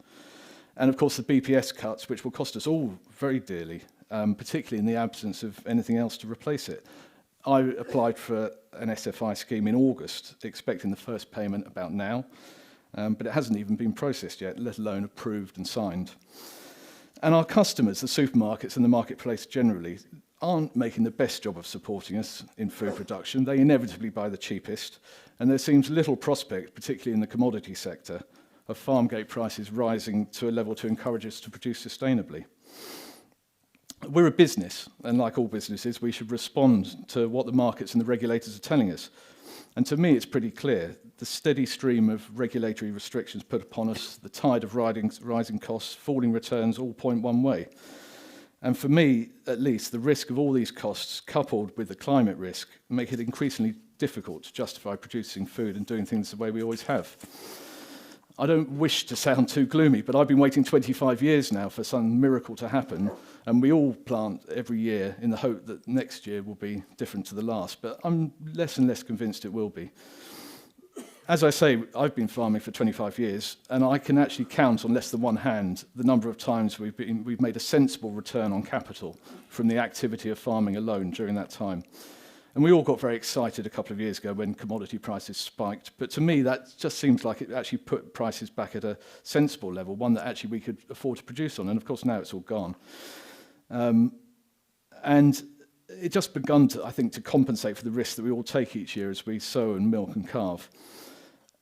And of course, the BPS cuts, which will cost us all very dearly, particularly in the absence of anything else to replace it. I applied for an SFI scheme in August, expecting the first payment about now, but it hasn't even been processed yet, let alone approved and signed. And our customers, the supermarkets and the marketplace generally, aren't making the best job of supporting us in food production. They inevitably buy the cheapest, and there seems little prospect, particularly in the commodity sector, of farm gate prices rising to a level to encourage us to produce sustainably. We're a business, and like all businesses, we should respond to what the markets and the regulators are telling us. And to me, it's pretty clear. The steady stream of regulatory restrictions put upon us, the tide of rising costs, falling returns, all point one way. And for me, at least, the risk of all these costs, coupled with the climate risk, make it increasingly difficult to justify producing food and doing things the way we always have. I don't wish to sound too gloomy, but I've been waiting 25 years now for some miracle to happen, and we all plant every year in the hope that next year will be different to the last, but I'm less and less convinced it will be. As I say, I've been farming for 25 years, and I can actually count on less than one hand the number of times we've made a sensible return on capital from the activity of farming alone during that time. And we all got very excited a couple of years ago when commodity prices spiked. But to me, that just seems like it actually put prices back at a sensible level, one that actually we could afford to produce on. And of course, now it's all gone. And it just begun to, I think, to compensate for the risks that we all take each year as we sow and milk and calve.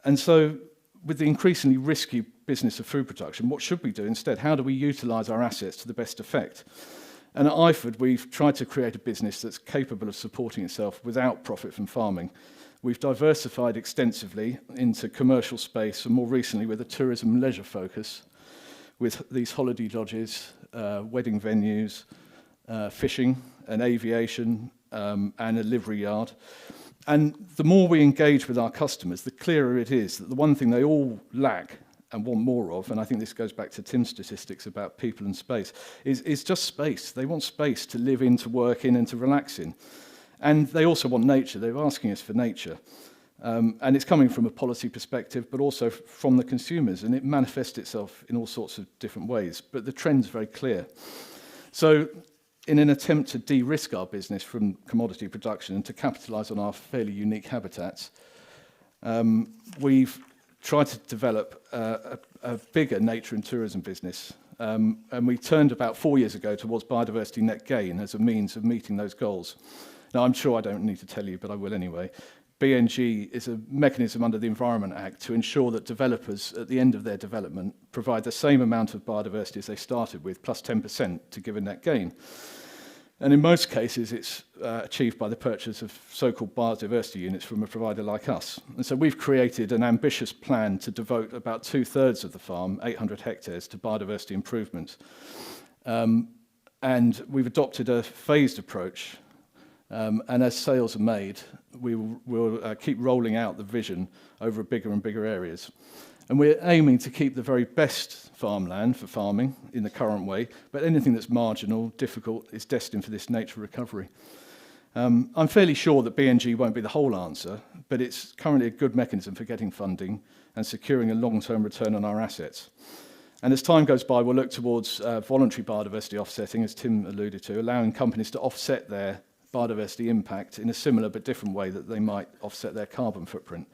And so with the increasingly risky business of food production, what should we do instead? How do we utilise our assets to the best effect? And at Iford, we've tried to create a business that's capable of supporting itself without profit from farming. We've diversified extensively into commercial space, and more recently with a tourism and leisure focus, with these holiday lodges, wedding venues, fishing and aviation, and a livery yard. And the more we engage with our customers, the clearer it is that the one thing they all lack and want more of, and I think this goes back to Tim's statistics about people and space, is just space. They want space to live in, to work in, and to relax in. And they also want nature. They're asking us for nature. And it's coming from a policy perspective, but also from the consumers, and it manifests itself in all sorts of different ways. But the trend's very clear. So in an attempt to de-risk our business from commodity production and to capitalise on our fairly unique habitats, we've tried to develop a bigger nature and tourism business. And we turned about 4 years ago towards biodiversity net gain as a means of meeting those goals. Now, I'm sure I don't need to tell you, but I will anyway. BNG is a mechanism under the Environment Act to ensure that developers, at the end of their development, provide the same amount of biodiversity as they started with, plus 10% to give a net gain. And in most cases, it's achieved by the purchase of so-called biodiversity units from a provider like us. And so we've created an ambitious plan to devote about 2/3 of the farm, 800 hectares, to biodiversity improvements. And we've adopted a phased approach. And as sales are made, we will keep rolling out the vision over bigger and bigger areas. And we're aiming to keep the very best farmland for farming in the current way, but anything that's marginal, difficult, is destined for this nature recovery. I'm fairly sure that BNG won't be the whole answer, but it's currently a good mechanism for getting funding and securing a long-term return on our assets. And as time goes by, we'll look towards voluntary biodiversity offsetting, as Tim alluded to, allowing companies to offset their biodiversity impact in a similar but different way that they might offset their carbon footprint.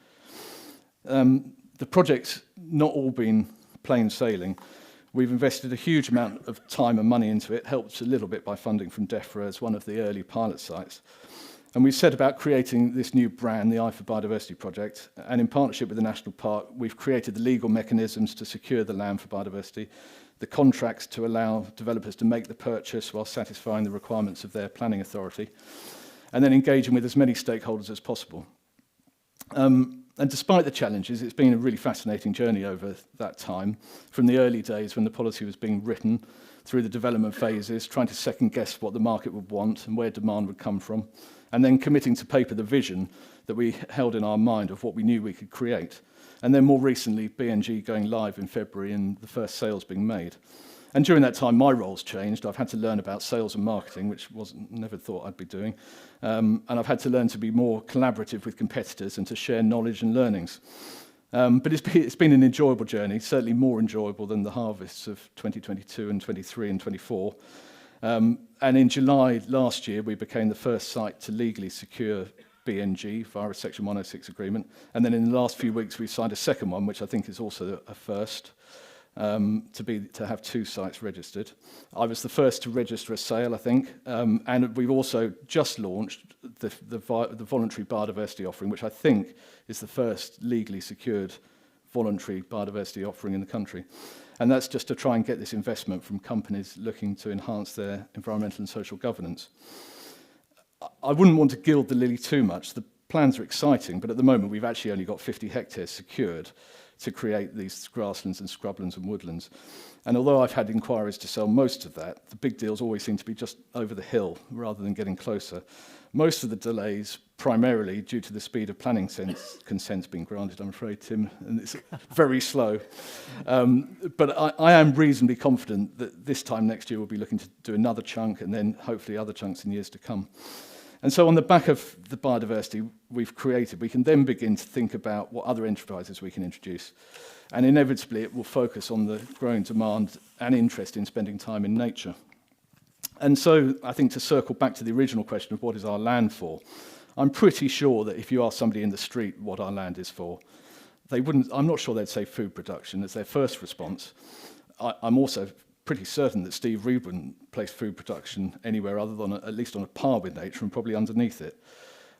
The project's not all been plain sailing. We've invested a huge amount of time and money into it, helped a little bit by funding from DEFRA as one of the early pilot sites. And we've set about creating this new brand, the Eye for Biodiversity project, and in partnership with the National Park, we've created the legal mechanisms to secure the land for biodiversity, the contracts to allow developers to make the purchase while satisfying the requirements of their planning authority, and then engaging with as many stakeholders as possible. And despite the challenges, it's been a really fascinating journey over that time, from the early days when the policy was being written, through the development phases, trying to second guess what the market would want and where demand would come from, and then committing to paper the vision that we held in our mind of what we knew we could create. And then more recently, BNG going live in February and the first sales being made. And during that time, my role's changed. I've had to learn about sales and marketing, which never thought I'd be doing. And I've had to learn to be more collaborative with competitors and to share knowledge and learnings. But it's been an enjoyable journey, certainly more enjoyable than the harvests of 2022 and 23 and 24. And in July last year, we became the first site to legally secure BNG via a Section 106 agreement. And then in the last few weeks, we've signed a second one, which I think is also a first, to have 2 sites registered. I was the first to register a sale, I think, and we've also just launched the voluntary biodiversity offering, which I think is the first legally secured voluntary biodiversity offering in the country. And that's just to try and get this investment from companies looking to enhance their environmental and social governance. I wouldn't want to gild the lily too much. The plans are exciting, but at the moment we've actually only got 50 hectares secured to create these grasslands and scrublands and woodlands. And although I've had inquiries to sell most of that, the big deals always seem to be just over the hill rather than getting closer. Most of the delays primarily due to the speed of planning consents being granted, I'm afraid, Tim, and it's very slow. But I am reasonably confident that this time next year we'll be looking to do another chunk and then hopefully other chunks in years to come. And so on the back of the biodiversity we've created, we can then begin to think about what other enterprises we can introduce. And inevitably, it will focus on the growing demand and interest in spending time in nature. And so I think to circle back to the original question of what is our land for, I'm pretty sure that if you ask somebody in the street what our land is for, I'm not sure they'd say food production as their first response. I'm also pretty certain that Steve Reed wouldn't place food production anywhere other than at least on a par with nature and probably underneath it.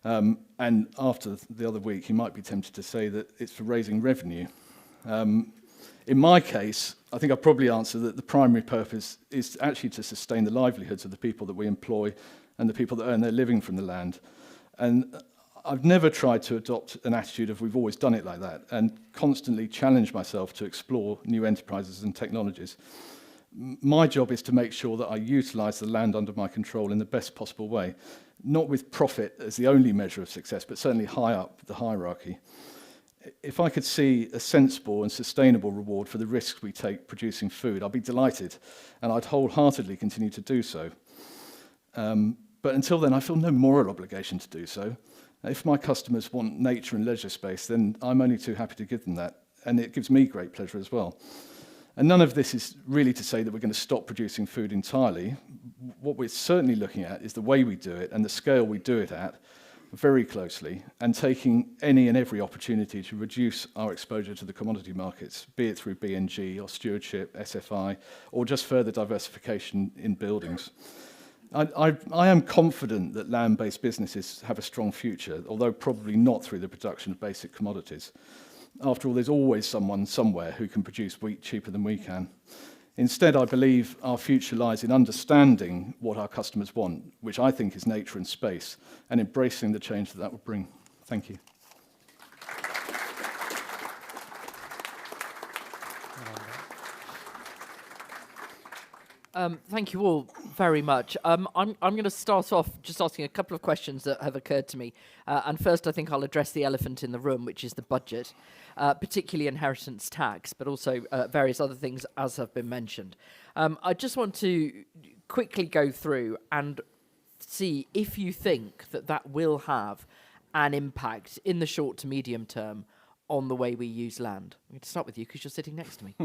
And after the other week, he might be tempted to say that it's for raising revenue. In my case, I think I'll probably answer that the primary purpose is actually to sustain the livelihoods of the people that we employ and the people that earn their living from the land. And I've never tried to adopt an attitude of we've always done it like that and constantly challenge myself to explore new enterprises and technologies. My job is to make sure that I utilise the land under my control in the best possible way. not with profit as the only measure of success, but certainly high up the hierarchy. If I could see a sensible and sustainable reward for the risks we take producing food, I'd be delighted, and I'd wholeheartedly continue to do so. But until then, I feel no moral obligation to do so. If my customers want nature and leisure space, then I'm only too happy to give them that, and it gives me great pleasure as well. And none of this is really to say that we're going to stop producing food entirely. What we're certainly looking at is the way we do it and the scale we do it at very closely, and taking any and every opportunity to reduce our exposure to the commodity markets, be it through BNG or stewardship, SFI, or just further diversification in buildings. I am confident that land-based businesses have a strong future, although probably not through the production of basic commodities. After all, there's always someone somewhere who can produce wheat cheaper than we can. Instead, I believe our future lies in understanding what our customers want, which I think is nature and space, and embracing the change that will bring. Thank you. Thank you all very much. I'm going to start off just asking a couple of questions that have occurred to me. And first, I think I'll address the elephant in the room, which is the budget, particularly inheritance tax, but also various other things, as have been mentioned. I just want to quickly go through and see if you think that that will have an impact in the short to medium term on the way we use land. I'm going to start with you because you're sitting next to me.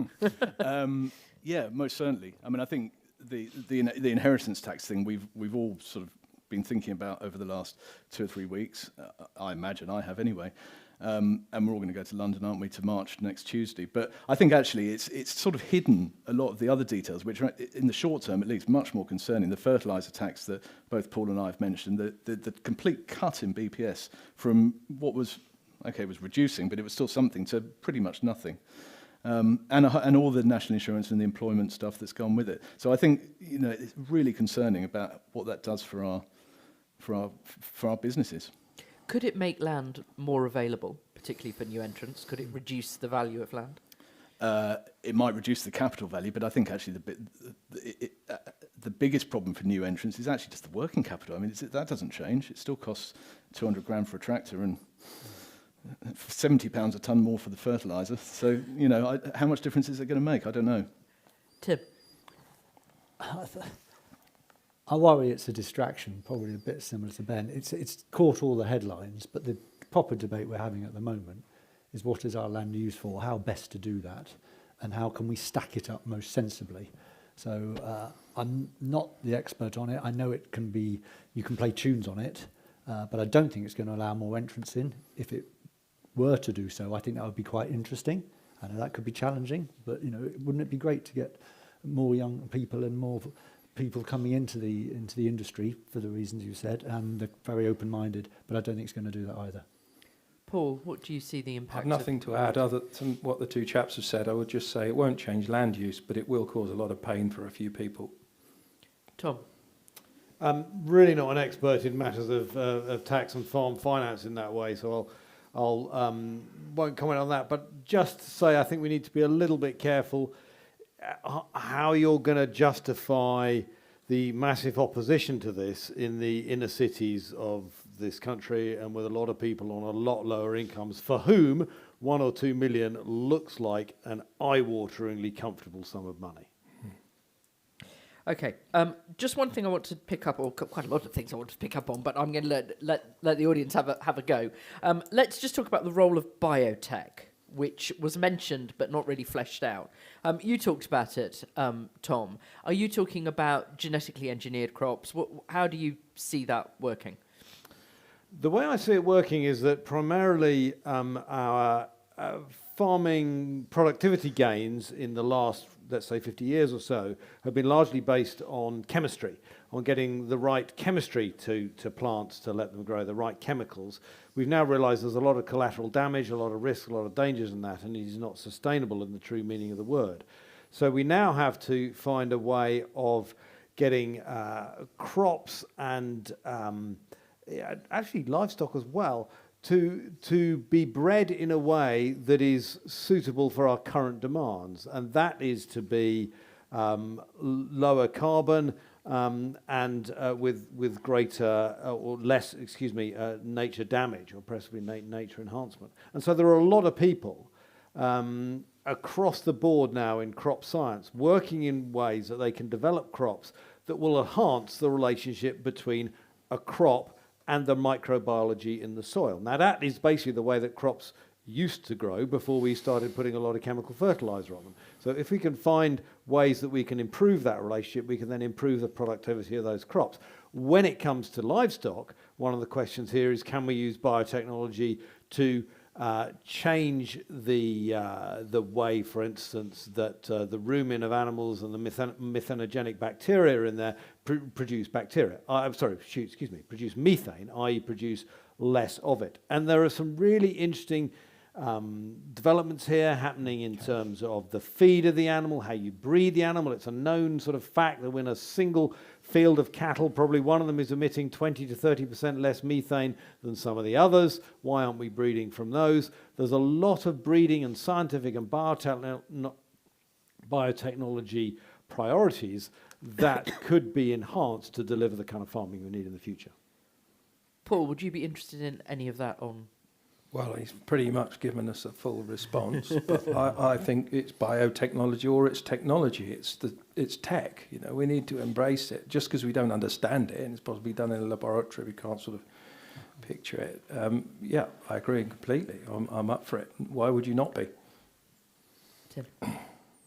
Yeah, most certainly. I mean, I think the inheritance tax thing we've all sort of been thinking about over the last 2 or 3 weeks. I imagine I have anyway. And we're all going to go to London, aren't we, to March next Tuesday. But I think actually it's sort of hidden a lot of the other details, which are, in the short term at least, much more concerning. The fertiliser tax that both Paul and I have mentioned, the complete cut in BPS from what was, okay, it was reducing, but it was still something, to pretty much nothing. And all the national insurance and the employment stuff that's gone with it. So I think, you know, it's really concerning about what that does for our businesses. Could it make land more available, particularly for new entrants? Could it reduce the value of land? It might reduce the capital value, but I think actually the biggest problem for new entrants is actually just the working capital. I mean, that doesn't change. It still costs 200 grand for a tractor and £70 a tonne more for the fertiliser. So, you know, how much difference is it going to make? I don't know. Tim? I worry it's a distraction, probably a bit similar to Ben. It's caught all the headlines, but the proper debate we're having at the moment is what is our land used for, how best to do that, and how can we stack it up most sensibly. So I'm not the expert on it. I know it can be, you can play tunes on it, but I don't think it's going to allow more entrants in. If it were to do so, I think that would be quite interesting. I know that could be challenging, but, you know, wouldn't it be great to get more young people and more people coming into the industry for the reasons you said, and they're very open-minded, but I don't think it's going to do that either. Paul, what do you see the impact? I've nothing to add other than what the two chaps have said. I would just say it won't change land use, but it will cause a lot of pain for a few people. Tom? I'm really not an expert in matters of tax and farm finance in that way, so I'll won't comment on that. But just to say, I think we need to be a little bit careful how you're going to justify the massive opposition to this in the inner cities of this country, and with a lot of people on a lot lower incomes for whom 1 or 2 million looks like an eye-wateringly comfortable sum of money. Okay, just one thing I want to pick up, or quite a lot of things I want to pick up on, but I'm going to let the audience have a go. Let's just talk about the role of biotech, which was mentioned but not really fleshed out. You talked about it, Tom. Are you talking about genetically engineered crops? How do you see that working? The way I see it working is that primarily our farming productivity gains in the last, let's say, 50 years or so have been largely based on chemistry, on getting the right chemistry to plants to let them grow, the right chemicals. We've now realised there's a lot of collateral damage, a lot of risk, a lot of dangers in that, and it is not sustainable in the true meaning of the word. So we now have to find a way of getting crops and actually livestock as well to be bred in a way that is suitable for our current demands, and that is to be lower carbon, and with greater or less, nature damage, or possibly nature enhancement. And so there are a lot of people across the board now in crop science working in ways that they can develop crops that will enhance the relationship between a crop and the microbiology in the soil. Now that is basically the way that crops used to grow before we started putting a lot of chemical fertilizer on them. So if we can find ways that we can improve that relationship, we can then improve the productivity of those crops. When it comes to livestock, one of the questions here is, can we use biotechnology to change the way, for instance, that the rumen of animals and the methanogenic bacteria in there produce methane, i.e. produce less of it. And there are some really interesting developments here happening in terms of the feed of the animal, how you breed the animal. It's a known sort of fact that when a single field of cattle, probably one of them is emitting 20 to 30% less methane than some of the others. Why aren't we breeding from those? There's a lot of breeding and scientific and biotechnology priorities that could be enhanced to deliver the kind of farming we need in the future. Paul, would you be interested in any of that on? Well, he's pretty much given us a full response, but I think it's biotechnology or it's technology. It's tech. You know, we need to embrace it. Just because we don't understand it and it's possibly done in a laboratory, we can't sort of picture it. Yeah, I agree completely. I'm up for it. Why would you not be? Tim?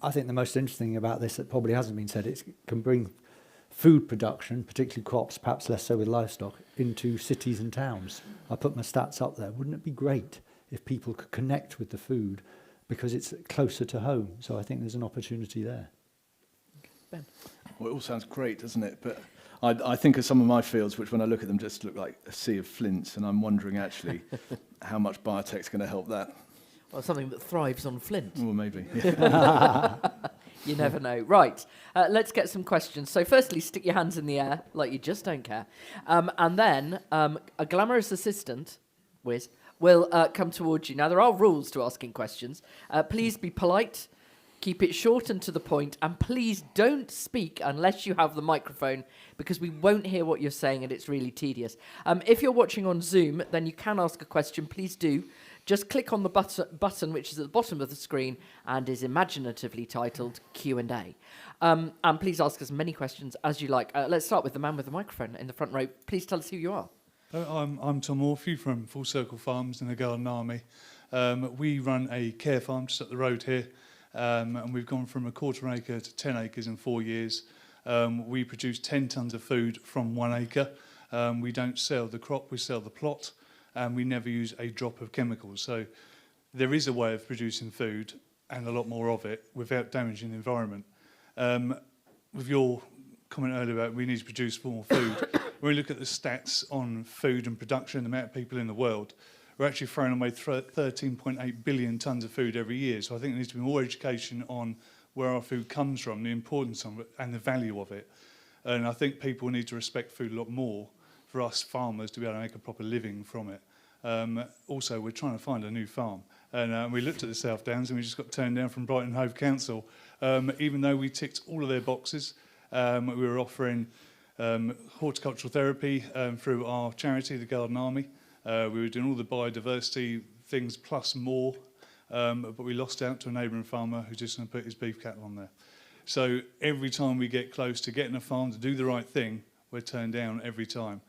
I think the most interesting thing about this that probably hasn't been said, it can bring food production, particularly crops, perhaps less so with livestock, into cities and towns. I put my stats up there. Wouldn't it be great if people could connect with the food because it's closer to home? So I think there's an opportunity there. Ben? Well, it all sounds great, doesn't it? But I think of some of my fields, which when I look at them just look like a sea of flints, and I'm wondering actually how much biotech's going to help that. Well, something that thrives on flint. Well, maybe. You never know. Right, let's get some questions. So firstly, stick your hands in the air like you just don't care. And then a glamorous assistant, Wiz, will come towards you. Now, there are rules to asking questions. Please be polite, keep it short and to the point, and please don't speak unless you have the microphone, because we won't hear what you're saying and it's really tedious. If you're watching on Zoom, then you can ask a question. Please do. Just click on the button which is at the bottom of the screen and is imaginatively titled Q&A. And please ask as many questions as you like. Let's start with the man with the microphone in the front row. Please tell us who you are. I'm Tom Orphew from Full Circle Farms in the Garden Army. We run a care farm just up the road here, and we've gone from a quarter acre to 10 acres in 4 years. We produce 10 tonnes of food from 1 acre. We don't sell the crop, we sell the plot. And we never use a drop of chemicals. So there is a way of producing food, and a lot more of it, without damaging the environment. With your comment earlier about we need to produce more food, when we look at the stats on food and production, the amount of people in the world, we're actually throwing away 13.8 billion tonnes of food every year. So I think there needs to be more education on where our food comes from, the importance of it, and the value of it. And I think people need to respect food a lot more for us farmers to be able to make a proper living from it. Also, we're trying to find a new farm. And we looked at the South Downs and we just got turned down from Brighton Hove Council. Even though we ticked all of their boxes, we were offering horticultural therapy through our charity, the Garden Army. We were doing all the biodiversity things plus more, but we lost out to a neighbouring farmer who's just going to put his beef cattle on there. So every time we get close to getting a farm to do the right thing, we're turned down every time.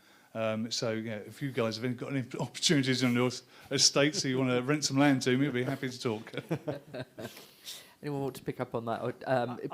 So, yeah, if you guys have got any opportunities on your estate, so you want to rent some land to me, I'd be happy to talk. Anyone want to pick up on that? Or,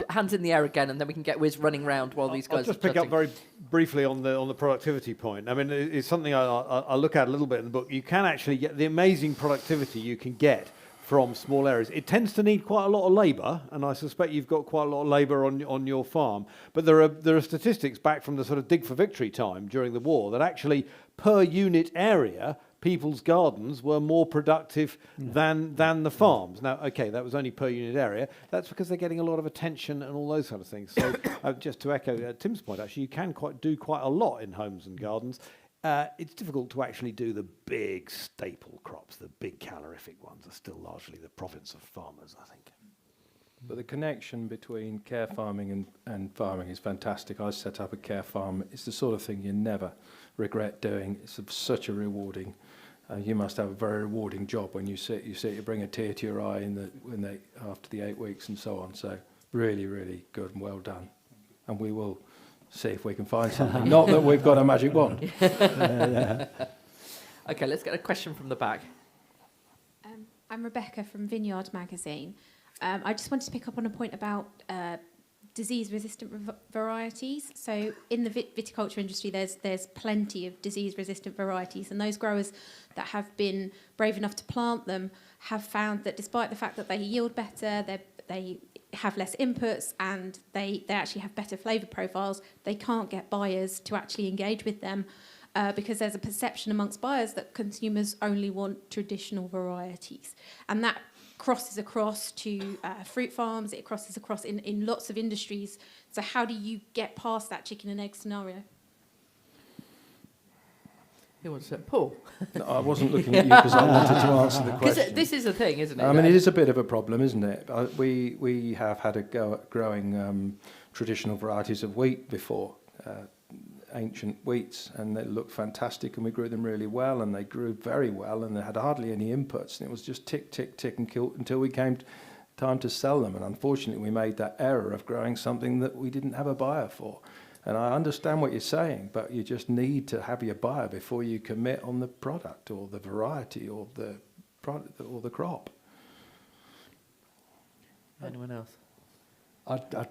hands in the air again, and then we can get Wiz running round while these guys I'll just pick up very briefly on the productivity point. I mean, it's something I look at a little bit in the book. You can actually get the amazing productivity you can get from small areas. It tends to need quite a lot of labour, and I suspect you've got quite a lot of labour on your farm. But there are statistics back from the sort of Dig for Victory time during the war that actually per unit area, people's gardens were more productive than the farms. Now, okay, that was only per unit area. That's because they're getting a lot of attention and all those kind of things. So just to echo Tim's point, actually, you can do quite a lot in homes and gardens. It's difficult to actually do the big staple crops. The big calorific ones are still largely the province of farmers, I think. but the connection between care farming and farming is fantastic. I set up a care farm. It's the sort of thing you never regret doing. It's such a rewarding. You must have a very rewarding job when you bring a tear to your eye after the 8 weeks and so on. So really, really good and well done. And we will see if we can find something. Not that we've got a magic wand. Okay, let's get a question from the back. I'm Rebecca from Vineyard Magazine. I just wanted to pick up on a point about disease-resistant varieties. So in the viticulture industry, there's plenty of disease-resistant varieties, and those growers that have been brave enough to plant them have found that despite the fact that they yield better, they have less inputs, and they actually have better flavour profiles, they can't get buyers to actually engage with them because there's a perception amongst buyers that consumers only want traditional varieties. And that crosses across to fruit farms, it crosses across in lots of industries. So how do you get past that chicken and egg scenario? Who wants to? Paul? No, I wasn't looking at you because I wanted to answer the question. Because this is a thing, isn't it? I mean, it is a bit of a problem, isn't it? We have had a go at growing traditional varieties of wheat before, ancient wheats, and they looked fantastic, and we grew them really well, and they grew very well, and they had hardly any inputs, and it was just tick, tick, tick, until we came time to sell them. And unfortunately, we made that error of growing something that we didn't have a buyer for. And I understand what you're saying, but you just need to have your buyer before you commit on the product or the variety or the product or the crop. Anyone else? I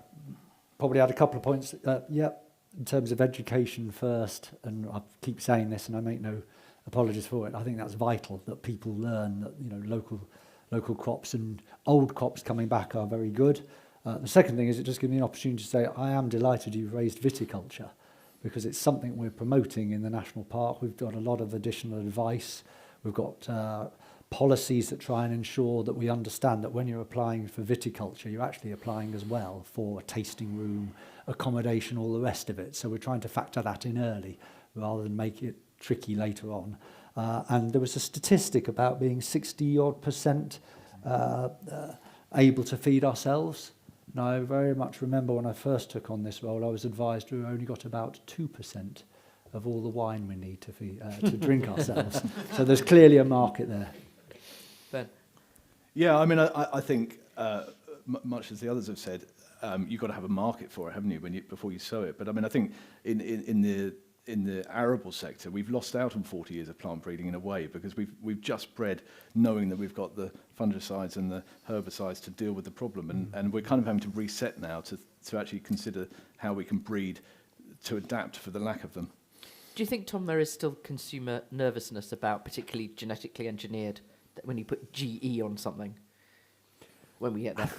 probably had a couple of points. In terms of education first, and I keep saying this, and I make no apologies for it. I think that's vital that people learn that local crops and old crops coming back are very good. The second thing is it just gives me an opportunity to say I am delighted you've raised viticulture, because it's something we're promoting in the national park. We've got a lot of additional advice. We've got policies that try and ensure that we understand that when you're applying for viticulture, you're actually applying as well for a tasting room, accommodation, all the rest of it. So we're trying to factor that in early rather than make it tricky later on. And there was a statistic about being 60-odd% able to feed ourselves. Now, I very much remember when I first took on this role, I was advised we only got about 2% of all the wine we need to drink ourselves. So there's clearly a market there. Ben? Yeah, I mean, I think, much as the others have said, you've got to have a market for it, haven't you, before you sow it. But I mean, I think in the arable sector, we've lost out on 40 years of plant breeding in a way, because we've just bred knowing that we've got the fungicides and the herbicides to deal with the problem, and we're kind of having to reset now to actually consider how we can breed to adapt for the lack of them. Do you think, Tom, there is still consumer nervousness about particularly genetically engineered, when you put GE on something, when we get there?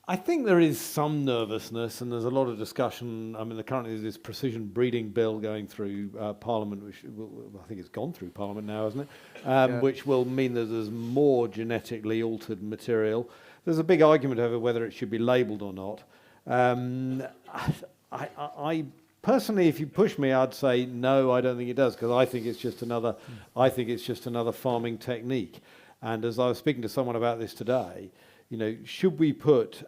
I think there is some nervousness, and there's a lot of discussion. I mean, currently there's this precision breeding bill going through Parliament, which I think it's gone through Parliament now, hasn't it? Which will mean that there's more genetically altered material. There's a big argument over whether it should be labelled or not. I personally, if you push me, I'd say no. I don't think it does, because I think it's just another. I think it's just another farming technique. And as I was speaking to someone about this today, should we put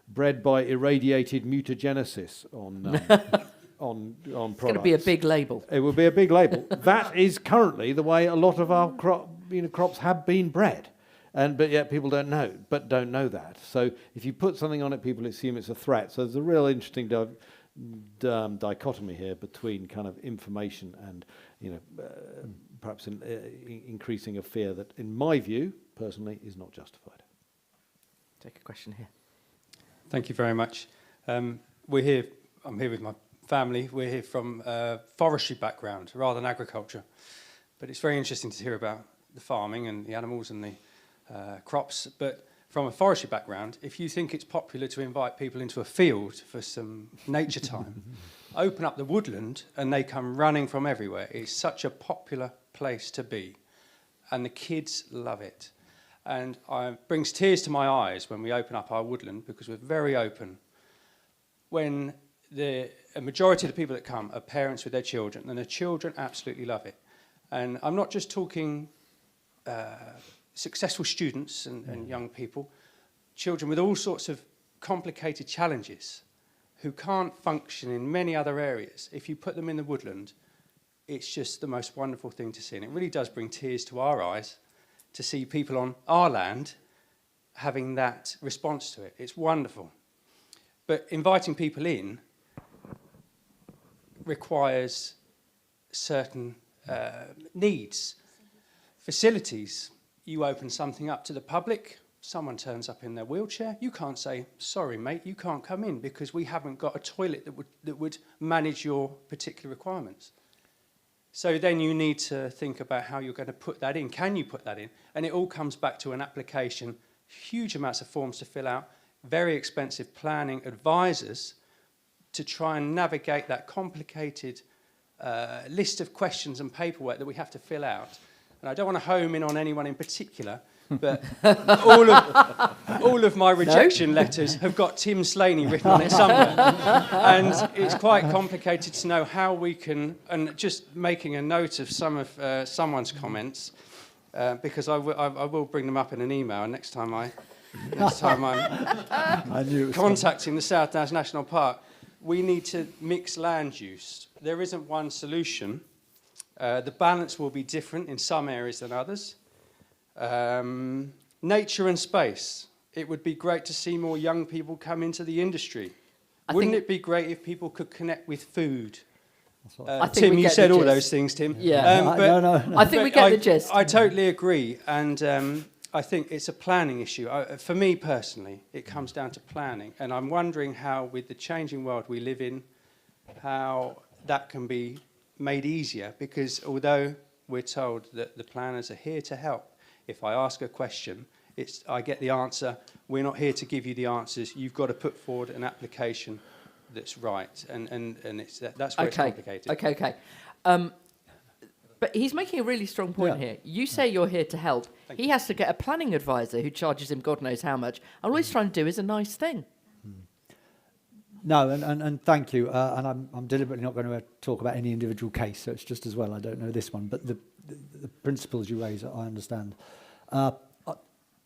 bred by irradiated mutagenesis on products? It's going to be a big label. It will be a big label. That is currently the way a lot of our crops have been bred, but yet people don't know that. So if you put something on it, people assume it's a threat. So there's a real interesting dichotomy here between kind of information and perhaps increasing a fear that, in my view, personally, is not justified. Take a question here. Thank you very much. We're here. I'm here with my family. We're here from a forestry background rather than agriculture, but it's very interesting to hear about the farming and the animals and the crops. But from a forestry background, if you think it's popular to invite people into a field for some nature time, open up the woodland and they come running from everywhere. It's such a popular place to be, and the kids love it. And it brings tears to my eyes when we open up our woodland, because we're very open. When a majority of the people that come are parents with their children, and the children absolutely love it. And I'm not just talking successful students and young people. children with all sorts of complicated challenges who can't function in many other areas, if you put them in the woodland, it's just the most wonderful thing to see. And it really does bring tears to our eyes to see people on our land having that response to it. It's wonderful. But inviting people in requires certain needs. Facilities, you open something up to the public, someone turns up in their wheelchair, you can't say, sorry mate, you can't come in because we haven't got a toilet that would manage your particular requirements. So then you need to think about how you're going to put that in. Can you put that in? And it all comes back to an application, huge amounts of forms to fill out, very expensive planning advisors to try and navigate that complicated list of questions and paperwork that we have to fill out. And I don't want to home in on anyone in particular, but all of my rejection letters have got Tim Slaney written on it somewhere. And it's quite complicated to know how we can, and just making a note of some of someone's comments, because I will bring them up in an email next time I'm contacting the South Downs National Park. We need to mix land use. There isn't one solution. The balance will be different in some areas than others. Nature and space. It would be great to see more young people come into the industry. Wouldn't it be great if people could connect with food? Tim, you said all those things, Tim. Yeah. No. I think we get the gist. I totally agree. And I think it's a planning issue. For me personally, it comes down to planning. And I'm wondering how, with the changing world we live in, how that can be made easier. Because although we're told that the planners are here to help, if I ask a question, I get the answer. We're not here to give you the answers. You've got to put forward an application that's right. And that's where it's complicated. Okay. But he's making a really strong point here. You say you're here to help. He has to get a planning advisor who charges him God knows how much. And all he's trying to do is a nice thing. No, and thank you. And I'm deliberately not going to talk about any individual case, so it's just as well I don't know this one. But the principles you raise, I understand.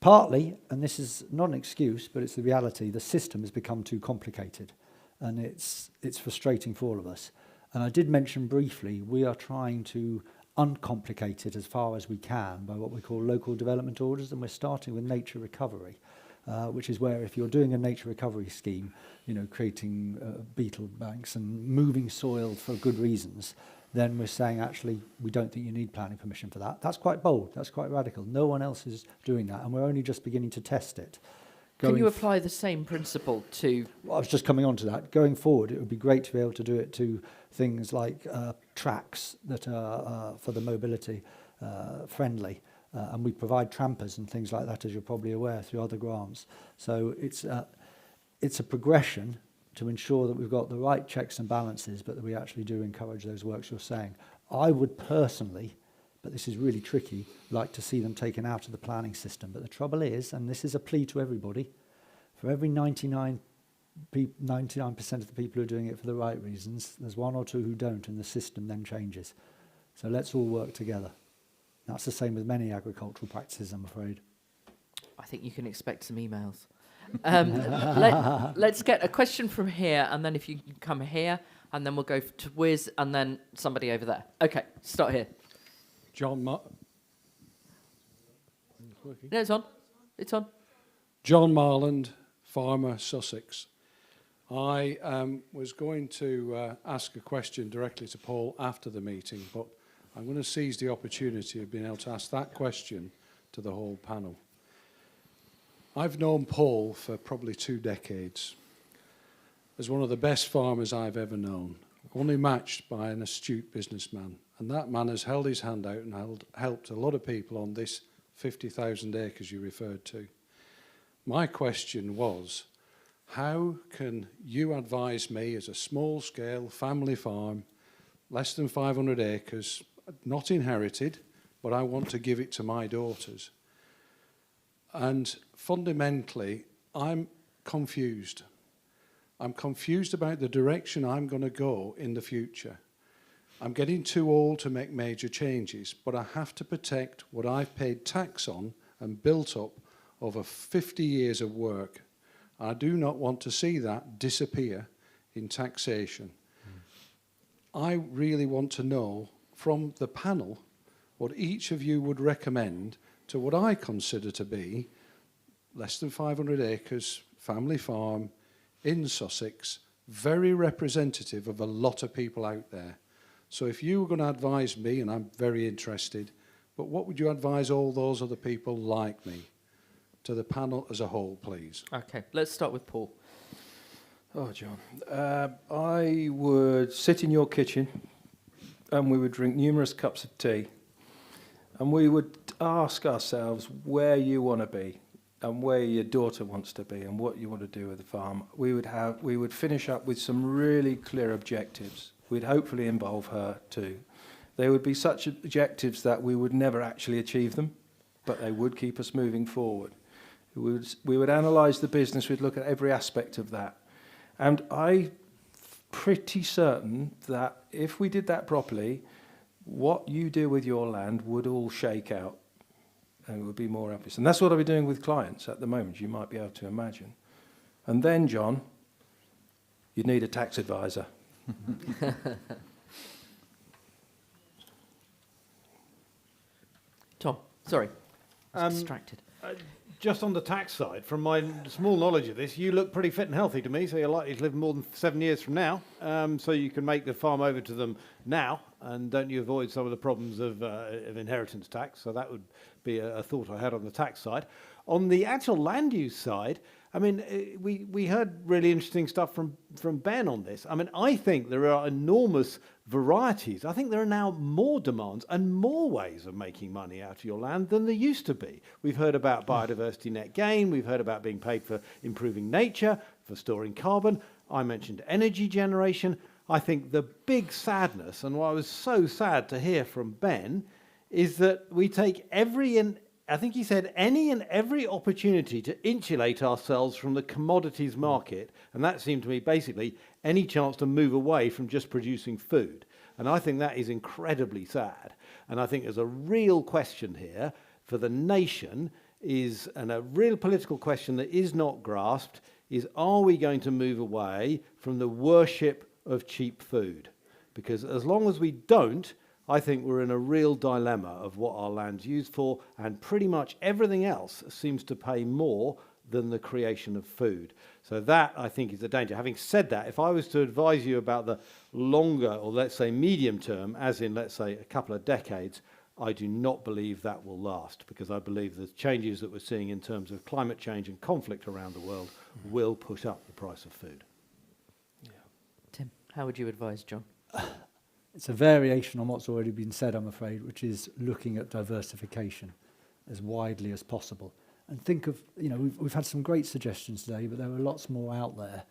Partly, and this is not an excuse, but it's the reality, the system has become too complicated. And it's frustrating for all of us. And I did mention briefly, we are trying to uncomplicate it as far as we can by what we call local development orders, and we're starting with nature recovery, which is where if you're doing a nature recovery scheme, creating beetle banks and moving soil for good reasons, then we're saying actually we don't think you need planning permission for that. That's quite bold, that's quite radical. No one else is doing that, and we're only just beginning to test it. Can you apply the same principle to... Well, I was just coming on to that. Going forward, it would be great to be able to do it to things like tracks that are for the mobility friendly. And we provide trampers and things like that, as you're probably aware, through other grants. So it's a progression to ensure that we've got the right checks and balances, but that we actually do encourage those works you're saying. I would personally, but this is really tricky, like to see them taken out of the planning system. But the trouble is, and this is a plea to everybody, for every 99% of the people who are doing it for the right reasons, there's one or two who don't, and the system then changes. So let's all work together. That's the same with many agricultural practices, I'm afraid. I think you can expect some emails. Let's get a question from here, and then if you can come here, and then we'll go to Wiz, and then somebody over there. Okay, start here. No, it's on. It's on. John Marland, farmer, Sussex. I was going to ask a question directly to Paul after the meeting, but I'm going to seize the opportunity of being able to ask that question to the whole panel. I've known Paul for probably 2 decades as one of the best farmers I've ever known, only matched by an astute businessman. And that man has held his hand out and helped a lot of people on this 50,000 acres you referred to. My question was, how can you advise me as a small-scale family farm, less than 500 acres, not inherited, but I want to give it to my daughters? And fundamentally, I'm confused. I'm confused about the direction I'm going to go in the future. I'm getting too old to make major changes, but I have to protect what I've paid tax on and built up over 50 years of work. I do not want to see that disappear in taxation. I really want to know from the panel what each of you would recommend to what I consider to be less than 500 acres, family farm in Sussex, very representative of a lot of people out there. So if you were going to advise me, and I'm very interested, but what would you advise all those other people like me? To the panel as a whole, please. Okay, let's start with Paul. Oh, John. I would sit in your kitchen and we would drink numerous cups of tea and we would ask ourselves where you want to be and where your daughter wants to be and what you want to do with the farm. We would finish up with some really clear objectives. We'd hopefully involve her too. They would be such objectives that we would never actually achieve them, but they would keep us moving forward. We would analyse the business, we'd look at every aspect of that. And I'm pretty certain that if we did that properly, what you do with your land would all shake out and it would be more obvious. And that's what I'll be doing with clients at the moment, you might be able to imagine. And then, John, you'd need a tax advisor. Tom, sorry, I was distracted. Just on the tax side, from my small knowledge of this, you look pretty fit and healthy to me, so you're likely to live more than 7 years from now. So you can make the farm over to them now, and don't you avoid some of the problems of inheritance tax. So that would be a thought I had on the tax side. On the actual land use side, I mean, we heard really interesting stuff from Ben on this. I mean, I think there are enormous varieties. I think there are now more demands and more ways of making money out of your land than there used to be. We've heard about biodiversity net gain. We've heard about being paid for improving nature, for storing carbon. I mentioned energy generation. I think the big sadness, and what I was so sad to hear from Ben, is that we take I think he said any and every opportunity to insulate ourselves from the commodities market, and that seemed to me basically any chance to move away from just producing food. And I think that is incredibly sad. And I think there's a real question here for the nation and a real political question that is not grasped is, are we going to move away from the worship of cheap food? Because as long as we don't, I think we're in a real dilemma of what our land's used for, and pretty much everything else seems to pay more than the creation of food. So that, I think, is a danger. Having said that, if I was to advise you about the longer, or let's say medium term, as in, let's say, a couple of decades, I do not believe that will last, because I believe the changes that we're seeing in terms of climate change and conflict around the world will push up the price of food. Yeah. Tim, how would you advise John? It's a variation on what's already been said, I'm afraid, which is looking at diversification as widely as possible. And think of, we've had some great suggestions today, but there are lots more out there.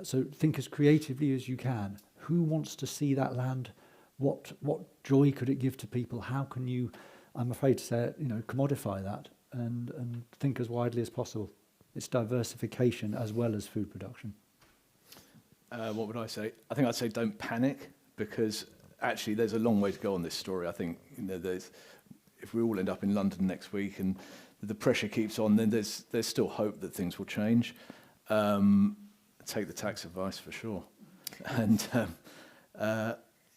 So think as creatively as you can. Who wants to see that land? What joy could it give to people? How can you, I'm afraid to say it, commodify that and think as widely as possible? It's diversification as well as food production. What would I say? I think I'd say don't panic, because actually there's a long way to go on this story. I think if we all end up in London next week and the pressure keeps on, then there's still hope that things will change. Take the tax advice for sure, and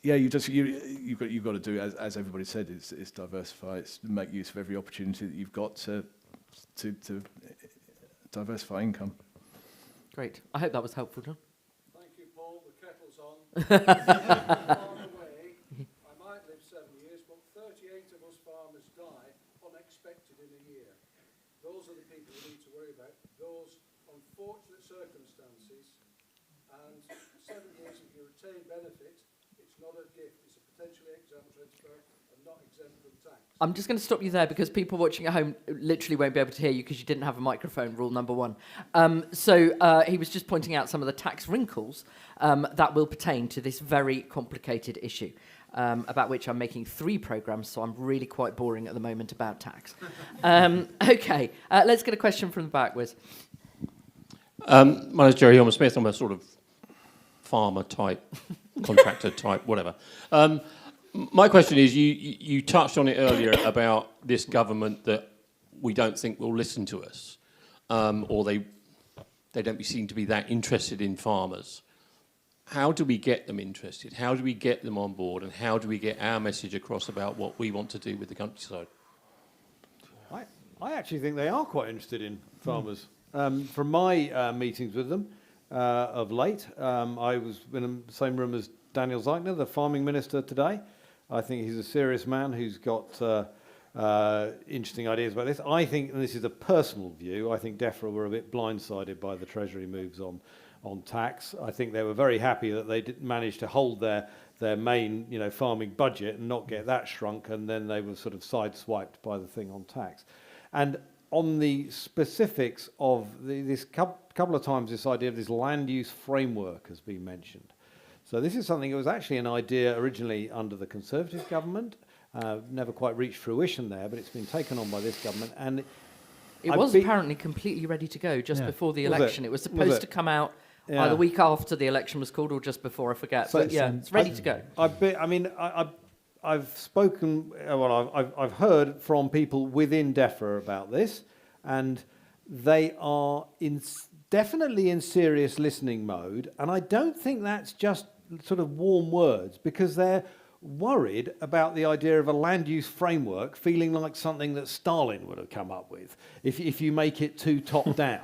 you've got to do as everybody said, is diversify. It's make use of every opportunity that you've got to diversify income. Great. I hope that was helpful, John. Thank you, Paul. The kettle's on. I might live 7 years, but 38 of us farmers die unexpected in a year. Those are the people we need to worry about. Those unfortunate circumstances, and 7 years of your retained benefit, it's not a gift, it's a potentially exempt transfer and not exempt from tax. I'm just going to stop you there because people watching at home literally won't be able to hear you because you didn't have a microphone, rule number one. So he was just pointing out some of the tax wrinkles that will pertain to this very complicated issue, about which I'm making 3 programmes, so I'm really quite boring at the moment about tax. Okay, let's get a question from the back, Wiz. My name's Jerry Hilmer-Smith. I'm a sort of farmer type, contractor type, whatever. My question is, you touched on it earlier about this government that we don't think will listen to us, or they don't seem to be that interested in farmers. How do we get them interested? How do we get them on board? And how do we get our message across about what we want to do with the countryside? I actually think they are quite interested in farmers. From my meetings with them of late, I was in the same room as Daniel Zeichner, the farming minister today. I think he's a serious man who's got interesting ideas about this. I think, and this is a personal view, I think DEFRA were a bit blindsided by the Treasury moves on tax. I think they were very happy that they did manage to hold their main, farming budget and not get that shrunk, and then they were sort of sideswiped by the thing on tax. And on the specifics of this couple of times, this idea of this land use framework has been mentioned. So this is something that was actually an idea originally under the Conservative government, never quite reached fruition there, but it's been taken on by this government. And it was apparently completely ready to go just before the election. It was supposed to come out either the week after the election was called or just before, I forget. So, but it's ready to go. I've spoken, I've heard from people within DEFRA about this, and they are definitely in serious listening mode. And I don't think that's just sort of warm words, because they're worried about the idea of a land use framework feeling like something that Stalin would have come up with if you make it too top down.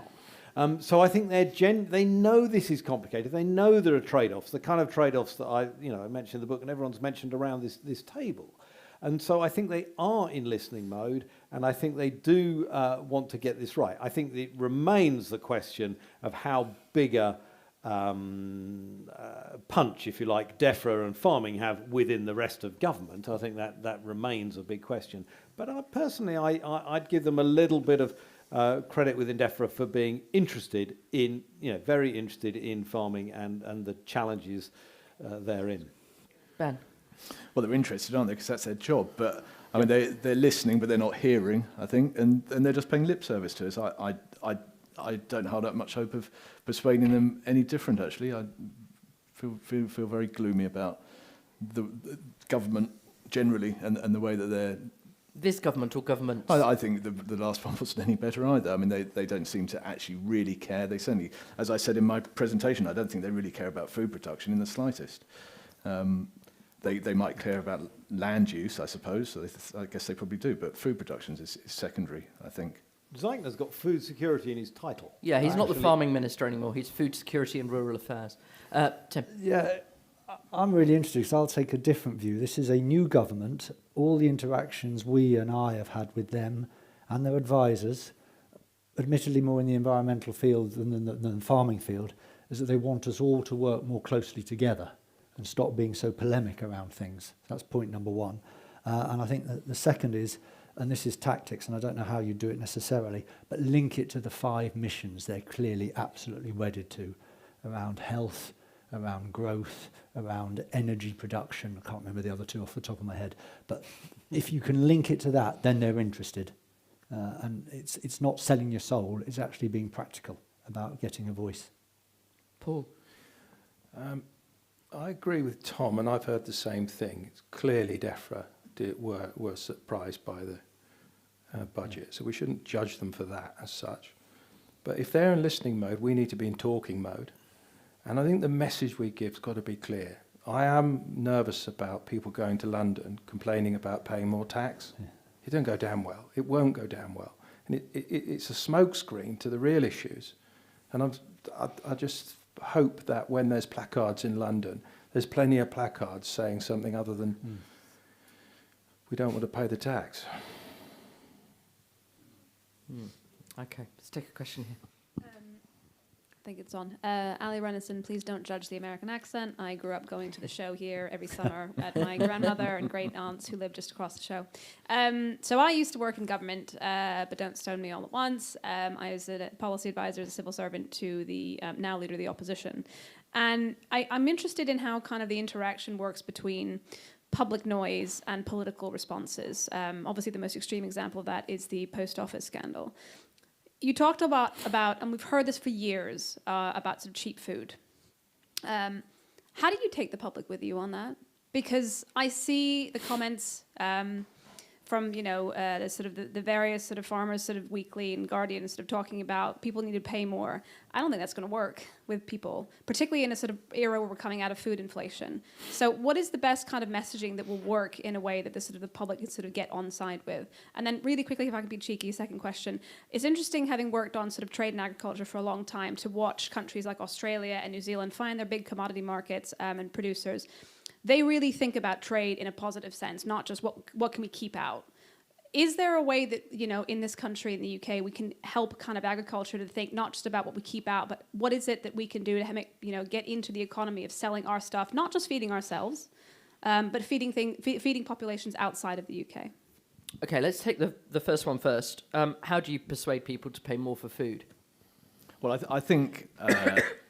So I think they know this is complicated. They know there are trade-offs, the kind of trade-offs that I mentioned in the book and everyone's mentioned around this table. And so I think they are in listening mode, and I think they do want to get this right. I think it remains the question of how big a punch, if you like, DEFRA and farming have within the rest of government. I think that remains a big question. But I'd give them a little bit of credit within DEFRA for being interested in, very interested in farming and the challenges therein. Ben? Well, they're interested, aren't they? Because that's their job. But I mean, they're listening, but they're not hearing, I think, and they're just paying lip service to us. I don't hold up much hope of persuading them any different. Actually, I feel very gloomy about the government generally and the way that they're. This government or governments? I think the last one wasn't any better either. I mean, they don't seem to actually really care. They certainly, as I said in my presentation, I don't think they really care about food production in the slightest. They might care about land use, I suppose. So I guess they probably do. But food production is secondary, I think. Zeichner's got food security in his title. Yeah, he's not the farming minister anymore. He's food security and rural affairs. Tim? Yeah, I'm really interested because I'll take a different view. This is a new government. All the interactions we and I have had with them and their advisors, admittedly more in the environmental field than the farming field, is that they want us all to work more closely together and stop being so polemic around things. That's point number one. And I think that the second is, and this is tactics, and I don't know how you do it necessarily, but link it to the 5 missions they're clearly absolutely wedded to, around health, around growth, around energy production. I can't remember the other 2 off the top of my head. But if you can link it to that, then they're interested. And it's not selling your soul, it's actually being practical about getting a voice. Paul? I agree with Tom, and I've heard the same thing. It's clearly DEFRA were surprised by the budget, so we shouldn't judge them for that as such. But if they're in listening mode, we need to be in talking mode. And I think the message we give's got to be clear. I am nervous about people going to London complaining about paying more tax. Yeah. It don't go down well. It won't go down well. And it's a smokescreen to the real issues. And I just hope that when there's placards in London, there's plenty of placards saying something other than we don't want to pay the tax. Okay, let's take a question here. I think it's on. Ali Renison, please don't judge the American accent. I grew up going to the show here every summer at my grandmother and great aunts who lived just across the show. So I used to work in government, but don't stone me all at once. I was a policy advisor as a civil servant to the now leader of the opposition. And I'm interested in how kind of the interaction works between public noise and political responses. Obviously, the most extreme example of that is the post office scandal. You talked about, and we've heard this for years, about some cheap food. How do you take the public with you on that? Because I see the comments from the sort of the various sort of Farmers sort of Weekly and Guardian sort of talking about people need to pay more. I don't think that's going to work with people, particularly in a sort of era where we're coming out of food inflation. So what is the best kind of messaging that will work in a way that the public can sort of get on side with? And then really quickly, if I could be cheeky, second question. It's interesting, having worked on sort of trade and agriculture for a long time, to watch countries like Australia and New Zealand find their big commodity markets and producers. They really think about trade in a positive sense, not just what can we keep out. Is there a way that, in this country, in the UK, we can help kind of agriculture to think not just about what we keep out, but what is it that we can do to make, get into the economy of selling our stuff, not just feeding ourselves, but feeding populations outside of the UK? Okay, let's take the first one first. How do you persuade people to pay more for food? Well, I think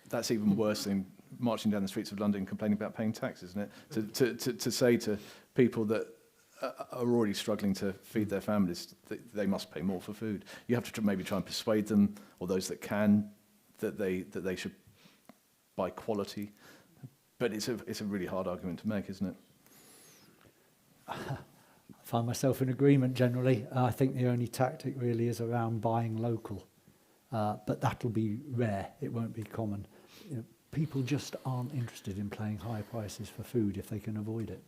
that's even worse than marching down the streets of London complaining about paying tax, isn't it? To say to people that are already struggling to feed their families that they must pay more for food. You have to maybe try and persuade them, or those that can, that they should buy quality. But it's a really hard argument to make, isn't it? I find myself in agreement generally. I think the only tactic really is around buying local. But that'll be rare. It won't be common. People just aren't interested in paying high prices for food if they can avoid it.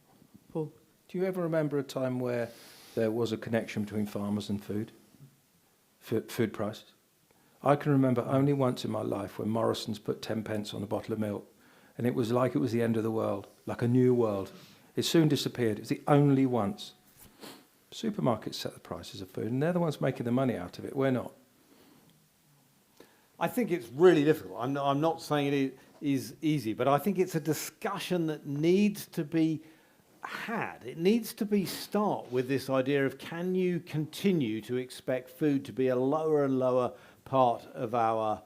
Paul? Do you ever remember a time where there was a connection between farmers and food prices? I can remember only once in my life when Morrison's put 10 pence on a bottle of milk, and it was like it was the end of the world, like a new world. It soon disappeared. It was the only once. Supermarkets set the prices of food, and they're the ones making the money out of it. We're not. I think it's really difficult. I'm not saying it is easy, but I think it's a discussion that needs to be had. It needs to start with this idea of, can you continue to expect food to be a lower and lower part of our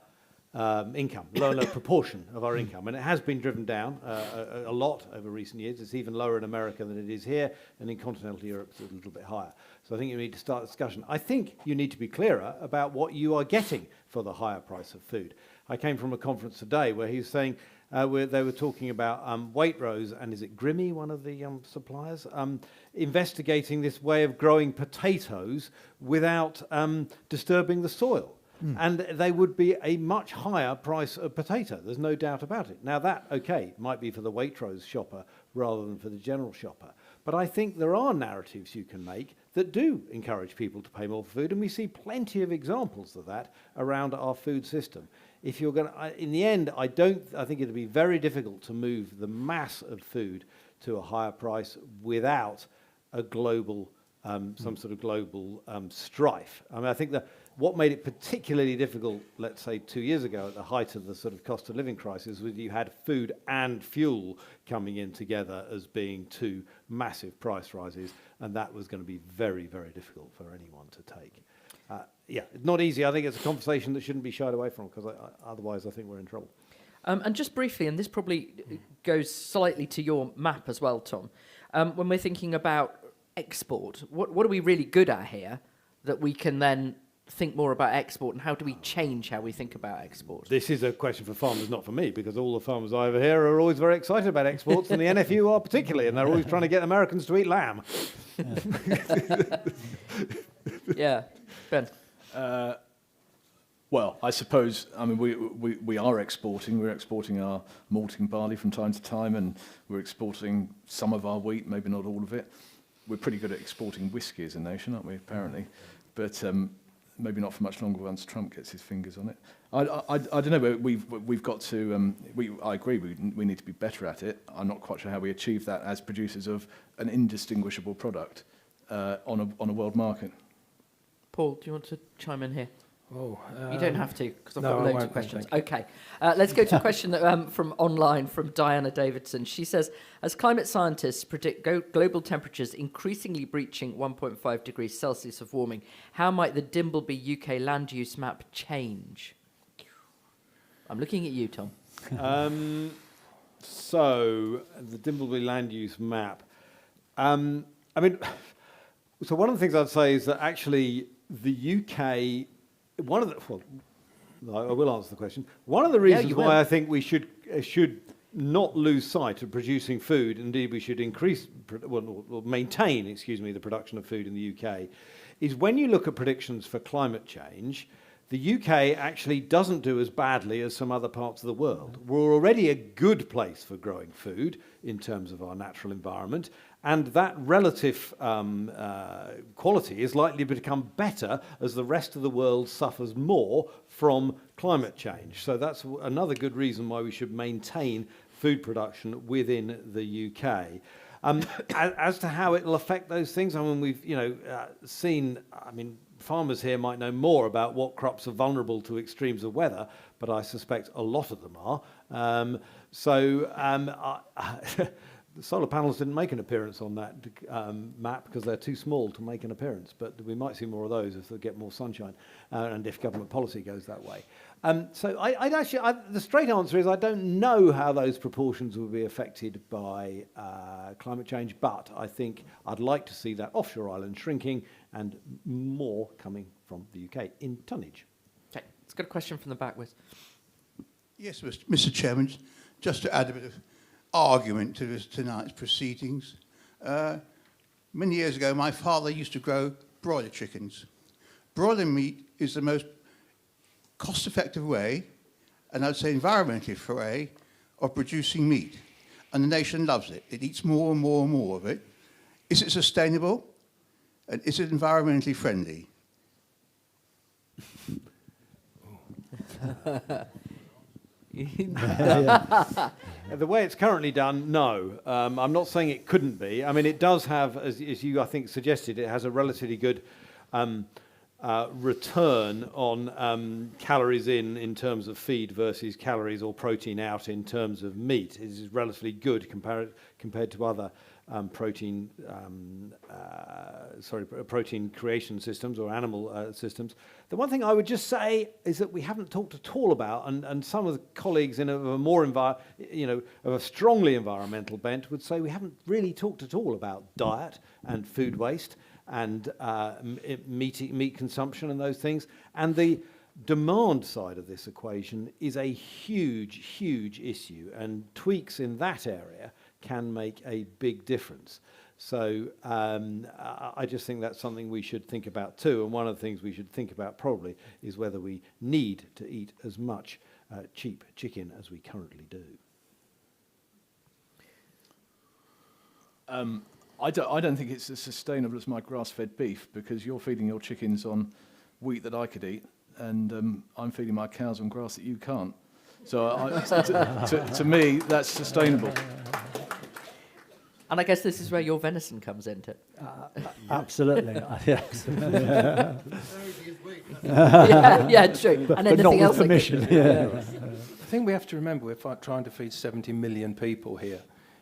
income, lower and lower proportion of our income? And it has been driven down a lot over recent years. It's even lower in America than it is here, and in continental Europe it's a little bit higher. So I think you need to start a discussion. I think you need to be clearer about what you are getting for the higher price of food. I came from a conference today where he was saying, where they were talking about Waitrose, and is it Grimmy, one of the suppliers, investigating this way of growing potatoes without disturbing the soil. And they would be a much higher price of potato. There's no doubt about it. Now that, okay, might be for the Waitrose shopper rather than for the general shopper. But I think there are narratives you can make that do encourage people to pay more for food, and we see plenty of examples of that around our food system. If you're going to, in the end, I think it'd be very difficult to move the mass of food to a higher price without a global, some sort of global strife. I mean, I think that what made it particularly difficult, let's say 2 years ago, at the height of the sort of cost of living crisis, was you had food and fuel coming in together as being two massive price rises, and that was going to be very, very difficult for anyone to take. Yeah, it's not easy. I think it's a conversation that shouldn't be shied away from, because otherwise I think we're in trouble. And just briefly, and this probably goes slightly to your map as well, Tom, when we're thinking about export, what are we really good at here that we can then think more about export, and how do we change how we think about export? This is a question for farmers, not for me, because all the farmers I ever hear are always very excited about exports, and the NFU are particularly, and they're always trying to get Americans to eat lamb. Yeah, Ben. Well, I suppose, I mean, we are exporting. We're exporting our malting barley from time to time, and we're exporting some of our wheat, maybe not all of it. We're pretty good at exporting whiskey as a nation, aren't we, apparently? But maybe not for much longer once Trump gets his fingers on it. I don't know, but we've got to, I agree, we need to be better at it. I'm not quite sure how we achieve that as producers of an indistinguishable product on a world market. Paul, do you want to chime in here? Oh, you don't have to, because I've no, got I loads won't, of questions. thank Okay, let's go to a question that, from online, from Diana Davidson. She says, as climate scientists predict global temperatures increasingly breaching 1.5 degrees Celsius of warming, how might the Dimbleby UK land use map change? I'm looking at you, Tom. So, the Dimbleby land use map. I mean, so one of the things I'd say is that actually the UK, I will answer the question. One of the reasons why I think we should not lose sight of producing food. Indeed, we should maintain, the production of food in the UK, is when you look at predictions for climate change, the UK actually doesn't do as badly as some other parts of the world. We're already a good place for growing food in terms of our natural environment, and that relative quality is likely to become better as the rest of the world suffers more from climate change. So that's another good reason why we should maintain food production within the UK. As to how it will affect those things, I mean, we've seen, farmers here might know more about what crops are vulnerable to extremes of weather, but I suspect a lot of them are. The solar panels didn't make an appearance on that map because they're too small to make an appearance, but we might see more of those if they get more sunshine and if government policy goes that way. The straight answer is I don't know how those proportions will be affected by climate change, but I think I'd like to see that offshore island shrinking and more coming from the UK in tonnage. Okay, let's get a question from the back, Wiz. Yes, Mr. Chairman, just to add a bit of argument to tonight's proceedings. Many years ago, my father used to grow broiler chickens. Broiler meat is the most cost-effective way, and I'd say environmentally way, of producing meat. And the nation loves it. It eats more and more and more of it. Is it sustainable? And is it environmentally friendly? The way it's currently done, no. I'm not saying it couldn't be. I mean, it does have, as you, I think, suggested, it has a relatively good return on calories in terms of feed versus calories or protein out in terms of meat. It is relatively good compared to other protein creation systems or animal systems. The one thing I would just say is that we haven't talked at all about, and some of the colleagues in a more of a strongly environmental bent would say we haven't really talked at all about diet and food waste and meat consumption and those things. And the demand side of this equation is a huge, huge issue, and tweaks in that area can make a big difference. So I just think that's something we should think about too. And one of the things we should think about probably is whether we need to eat as much cheap chicken as we currently do. I don't think it's as sustainable as my grass-fed beef, because you're feeding your chickens on wheat that I could eat, and I'm feeding my cows on grass that you can't. So to me, that's sustainable. And I guess this is where your venison comes into it. Absolutely. Yes. Yeah, true. But, and but anything not with else permission. I think we have to remember we're trying to feed 70 million people here.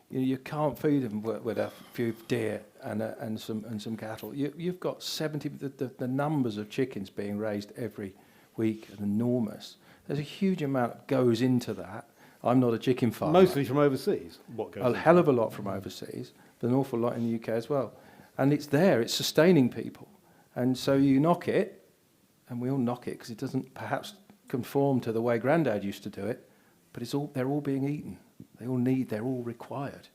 You can't feed them with a few deer and some cattle. You've got 70. The numbers of chickens being raised every week are enormous. There's a huge amount that goes into that. I'm not a chicken farmer. Mostly from overseas. What goes? A hell of a lot from overseas, but an awful lot in the UK as well. And it's there. It's sustaining people. And so you knock it, and we all knock it because it doesn't perhaps conform to the way Grandad used to do it. But they're all being eaten. They're all required.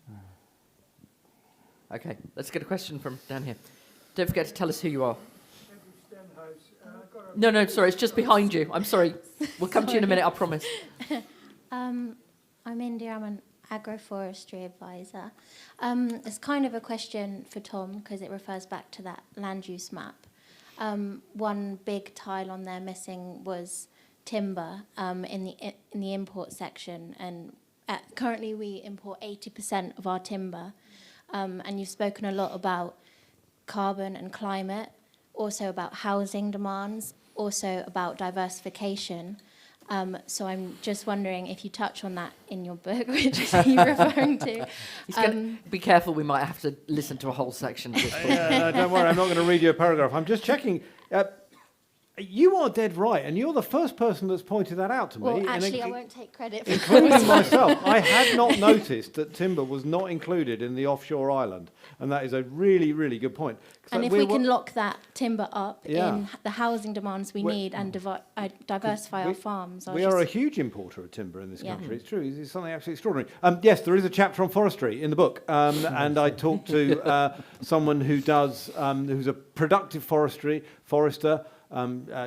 Okay, let's get a question from down here. Don't forget to tell us who you are. No, sorry, it's just behind you. I'm sorry. We'll come to you in a minute, I promise. I'm India. I'm an agroforestry advisor. It's kind of a question for Tom because it refers back to that land use map. One big tile on there missing was timber in the import section, and currently we import 80% of our timber. And you've spoken a lot about carbon and climate, also about housing demands, also about diversification. So I'm just wondering if you touch on that in your book, which are you referring to? Be careful, we might have to listen to a whole section of this book. No, don't worry, I'm not going to read you a paragraph. I'm just checking. You are dead right, and you're the first person that's pointed that out to me. Well, actually, I won't take credit for including myself. I had not noticed that timber was not included in the offshore island, and that is a really, really good point. And if we can lock that timber up in the housing demands we We're- need and diversify our farms. We are a huge importer of timber in this country. It's true. It's something absolutely extraordinary. Yes, there is a chapter on forestry in the book, and I talked to someone who does, who's a productive forester.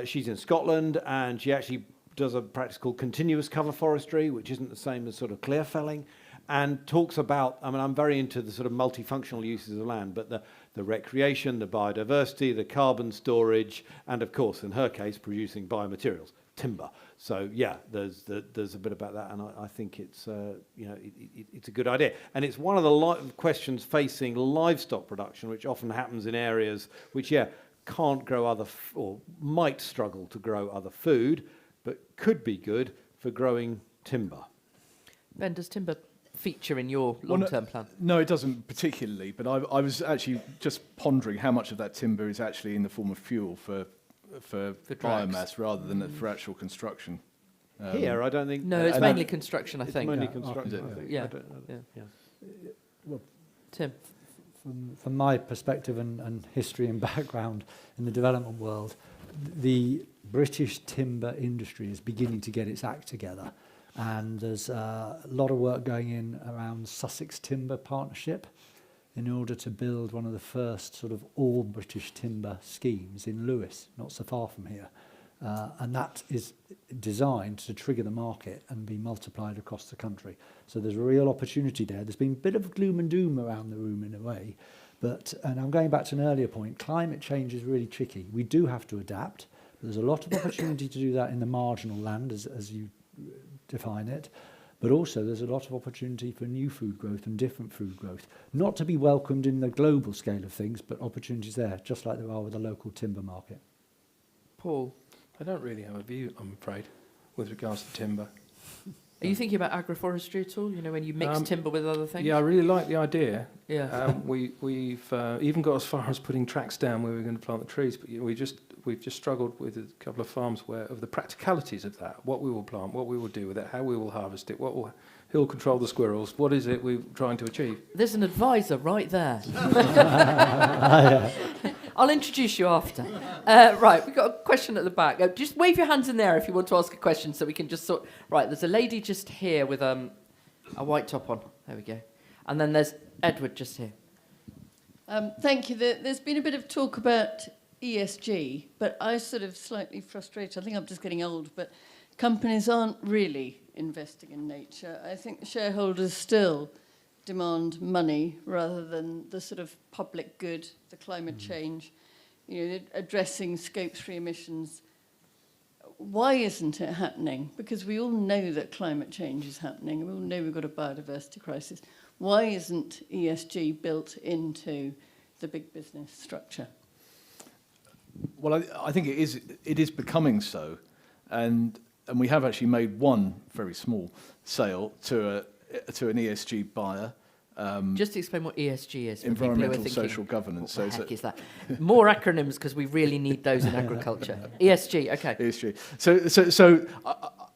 She's in Scotland, and she actually does a practice called continuous cover forestry, which isn't the same as sort of clear felling, and talks about, I mean, I'm very into the sort of multifunctional uses of land, but the recreation, the biodiversity, the carbon storage, and of course, in her case, producing biomaterials, timber. So yeah, there's a bit about that, and I think it's it's a good idea, and it's one of the questions facing livestock production, which often happens in areas which can't grow or might struggle to grow other food, but could be good for growing timber. Ben, does timber feature in your long-term plan? No, it doesn't particularly, but I was actually just pondering how much of that timber is actually in the form of fuel for biomass rather than for actual construction. Here, I don't think... No, it's mainly construction, I think. Mainly construction, I think. Yeah. Well, Tim? From my perspective and history and background in the development world, the British timber industry is beginning to get its act together. And there's a lot of work going in around Sussex Timber Partnership in order to build one of the first sort of all British timber schemes in Lewes, not so far from here. And that is designed to trigger the market and be multiplied across the country. So there's a real opportunity there. There's been a bit of gloom and doom around the room in a way. And I'm going back to an earlier point, climate change is really tricky. We do have to adapt. But there's a lot of opportunity to do that in the marginal land, as you define it. But also there's a lot of opportunity for new food growth and different food growth. Not to be welcomed in the global scale of things, but opportunities there, just like there are with the local timber market. Paul? I don't really have a view, I'm afraid, with regards to timber. Are you thinking about agroforestry at all? You know, when you mix timber with other things? Yeah, I really like the idea. Yeah. We've even got as far as putting tracks down where we're going to plant the trees, but we've just struggled with a couple of farms of the practicalities of that, what we will plant, what we will do with it, how we will harvest it, who'll control the squirrels, what is it we're trying to achieve. There's an advisor right there. I'll introduce you after. Right, we've got a question at the back. Just wave your hands in there if you want to ask a question so we can just sort... Right, there's a lady just here with a white top on. There we go. And then there's Edward just here. Thank you. There's been a bit of talk about ESG, but I sort of slightly frustrated. I think I'm just getting old, but companies aren't really investing in nature. I think shareholders still demand money rather than the sort of public good, the climate change, addressing Scope 3 emissions. Why isn't it happening? Because we all know that climate change is happening. We all know we've got a biodiversity crisis. Why isn't ESG built into the big business structure? Well, I think it is becoming so, and we have actually made one very small sale to an ESG buyer. Just explain what ESG is. Environmental social governance. What the heck is that? More acronyms because we really need those in agriculture. ESG, okay. ESG. So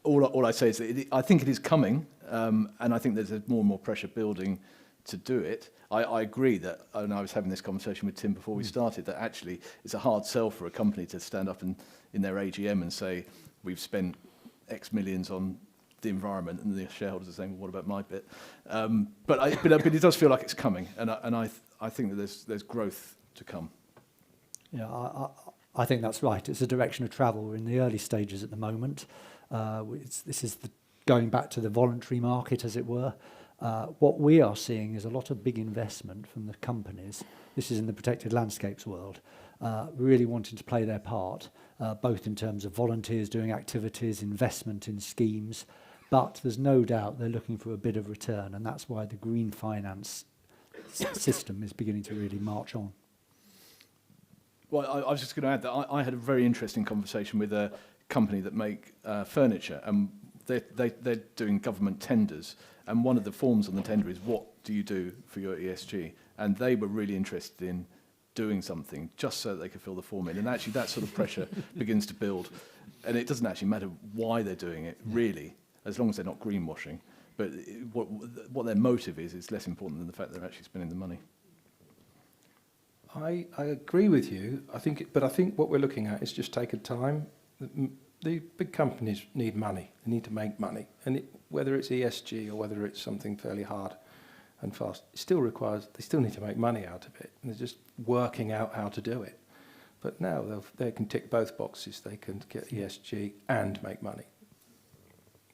all I say is that I think it is coming, and I think there's more and more pressure building to do it. I agree that, and I was having this conversation with Tim before we started, that actually it's a hard sell for a company to stand up in their AGM and say, we've spent X millions on the environment, and the shareholders are saying, well, what about my bit? But it does feel like it's coming, and I think that there's growth to come. Yeah, I think that's right. It's a direction of travel. We're in the early stages at the moment. This is going back to the voluntary market, as it were. What we are seeing is a lot of big investment from the companies. This is in the protected landscapes world, really wanting to play their part, both in terms of volunteers doing activities, investment in schemes, but there's no doubt they're looking for a bit of return, and that's why the green finance system is beginning to really march on. Well, I was just going to add that I had a very interesting conversation with a company that make furniture, and they're doing government tenders, and one of the forms on the tender is, what do you do for your ESG? And they were really interested in doing something just so that they can fill the form in. And actually that sort of pressure begins to build. And it doesn't actually matter why they're doing it, really, as long as they're not greenwashing. But what their motive is less important than the fact they're actually spending the money. I agree with you. I think what we're looking at is just taking time. The big companies need money. They need to make money. And whether it's ESG or whether it's something fairly hard and fast, it still requires, they still need to make money out of it. And they're just working out how to do it. But now they can tick both boxes. They can get ESG and make money.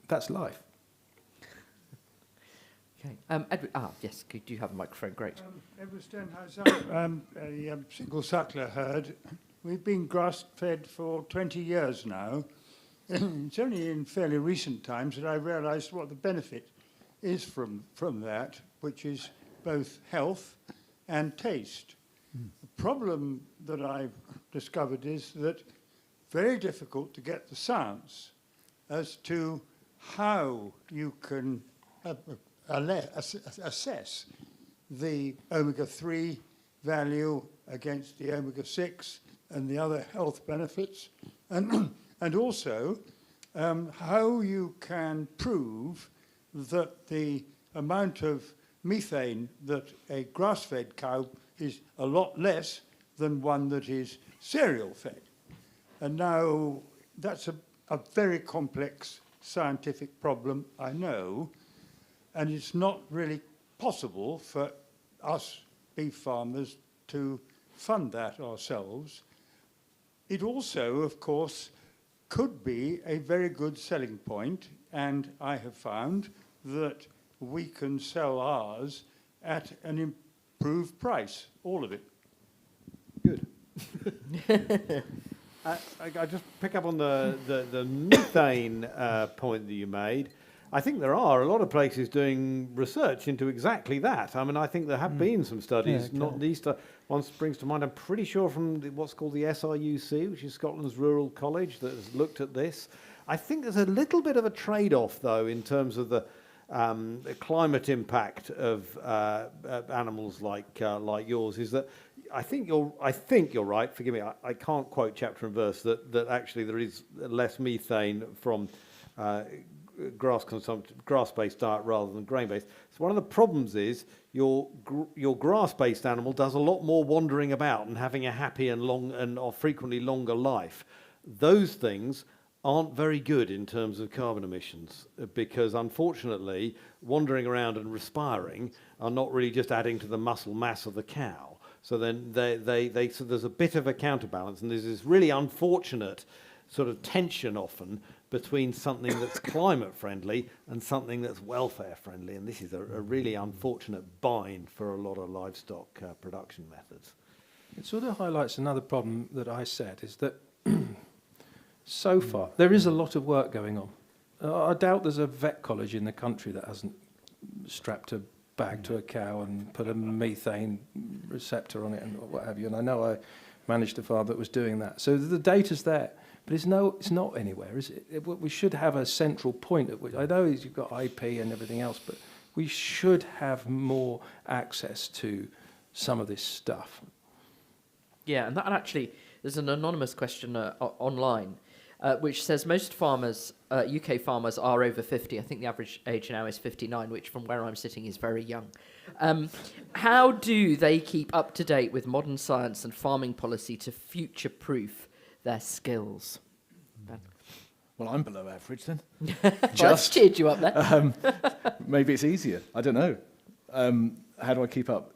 That's life. Okay. Edward, yes, do you have a microphone? Great. Edward Stenhouse, a single suckler herd. We've been grass-fed for 20 years now. It's only in fairly recent times that I realised what the benefit is from that, which is both health and taste. The problem that I've discovered is that very difficult to get the science as to how you can assess the omega-3 value against the omega-6 and the other health benefits, and also how you can prove that the amount of methane that a grass-fed cow is a lot less than one that is cereal-fed. And now that's a very complex scientific problem, I know, and it's not really possible for us beef farmers to fund that ourselves. It also, of course, could be a very good selling point, and I have found that we can sell ours at an improved price, all of it. Good. I just pick up on the methane point that you made. I think there are a lot of places doing research into exactly that. I mean, I think there have been some studies, not least one springs to mind, I'm pretty sure from what's called the SRUC, which is Scotland's Rural College, that has looked at this. I think there's a little bit of a trade-off, though, in terms of the climate impact of animals like yours, is that I think you're right. Forgive me, I can't quote chapter and verse that actually there is less methane from grass-based diet rather than grain-based. So one of the problems is your grass-based animal does a lot more wandering about and having a happy and long and frequently longer life. Those things aren't very good in terms of carbon emissions because, unfortunately, wandering around and respiring are not really just adding to the muscle mass of the cow. So then so there's a bit of a counterbalance, and there's this really unfortunate sort of tension often between something that's climate friendly and something that's welfare friendly, and this is a really unfortunate bind for a lot of livestock production methods. It sort of highlights another problem that I said, is that so far there is a lot of work going on. I doubt there's a vet college in the country that hasn't strapped a bag to a cow and put a methane receptor on it and what have you, and I know I managed a farm that was doing that. So the data's there. But it's not anywhere, is it? We should have a central point at which, I know you've got IP and everything else, but we should have more access to some of this stuff. Yeah, and actually, there's an anonymous question online, which says most farmers, UK farmers, are over 50. I think the average age now is 59, which from where I'm sitting is very young. How do they keep up to date with modern science and farming policy to future-proof their skills? Ben? Well, I'm below average then. Just cheered you up there. Maybe it's easier. I don't know. How do I keep up?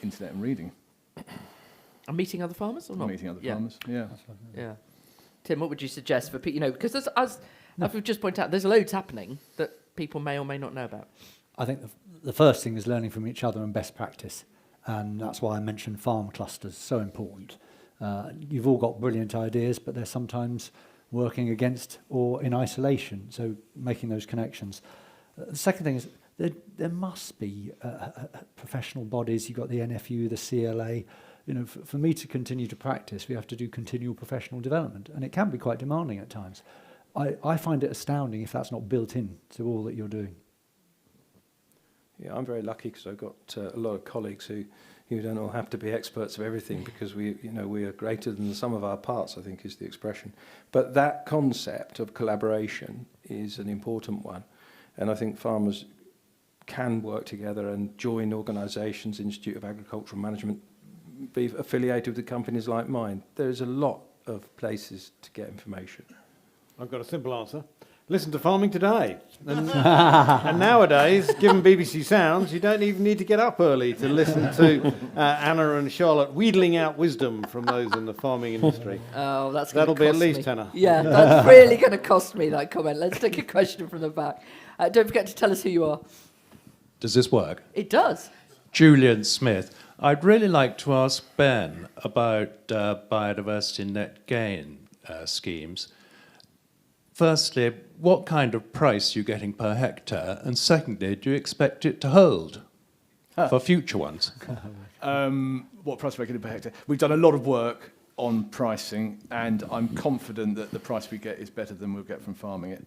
Internet and reading. And meeting other farmers or not? Meeting other farmers, yeah. Yeah. Tim, what would you suggest for people? Because as we've just pointed out, there's loads happening that people may or may not know about. I think the first thing is learning from each other and best practice, and that's why I mentioned farm clusters, so important. You've all got brilliant ideas, but they're sometimes working against or in isolation, so making those connections. The second thing is there must be professional bodies. You've got the NFU, the CLA. For me to continue to practice, we have to do continual professional development, and it can be quite demanding at times. I find it astounding if that's not built in to all that you're doing. Yeah, I'm very lucky because I've got a lot of colleagues who You don't all have to be experts of everything because we are greater than the sum of our parts, I think is the expression. But that concept of collaboration is an important one. And I think farmers can work together and join organisations, Institute of Agricultural Management, be affiliated with companies like mine. There's a lot of places to get information. I've got a simple answer. Listen to Farming Today. And nowadays, given BBC Sounds, you don't even need to get up early to listen to Anna and Charlotte wheedling out wisdom from those in the farming industry. Oh, That'll be at least tenner. Yeah, that's really going to cost me, that comment. Let's take a question from the back. Don't forget to tell us who you are. Does this work? It does. Julian Smith. I'd really like to ask Ben about biodiversity net gain schemes. Firstly, what kind of price are you getting per hectare? And secondly, do you expect it to hold for future ones? What price are we getting per hectare? We've done a lot of work on pricing, and I'm confident that the price we get is better than we'll get from farming it.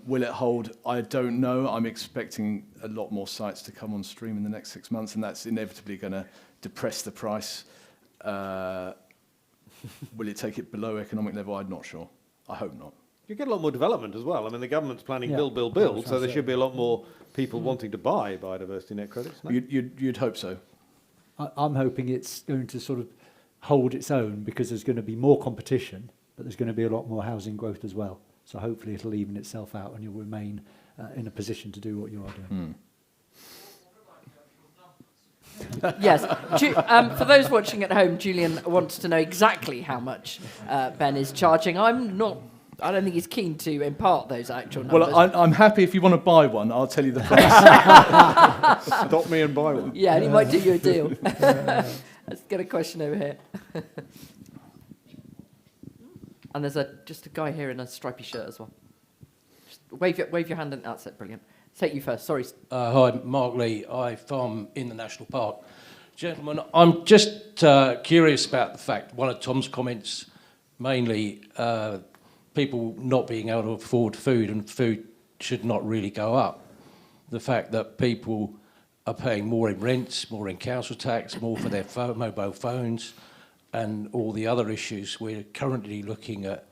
Will it hold? I don't know. I'm expecting a lot more sites to come on stream in the next 6 months, and that's inevitably going to depress the price. Will it take it below economic level? I'm not sure. I hope not. You get a lot more development as well. I mean, the government's planning build, so there should be a lot more people wanting to buy biodiversity net credits. No? You'd hope so. I'm hoping it's going to sort of hold its own because there's going to be more competition, but there's going to be a lot more housing growth as well. So hopefully it'll even itself out and you'll remain in a position to do what you are doing. Yes. For those watching at home, Julian wants to know exactly how much Ben is charging. I don't think he's keen to impart those actual numbers. Well, I'm happy if you want to buy one, I'll tell you the price. Stop me and buy one. Yeah, and he might do you a deal. Let's get a question over here. And there's just a guy here in a stripy shirt as well. Just wave your hand and that's it. Brilliant. Take you first. Sorry. Hi, Mark Lee. I farm in the National Park. Gentlemen, I'm just curious about the fact, one of Tom's comments, mainly people not being able to afford food and food should not really go up. The fact that people are paying more in rents, more in council tax, more for their mobile phones, and all the other issues. We're currently looking at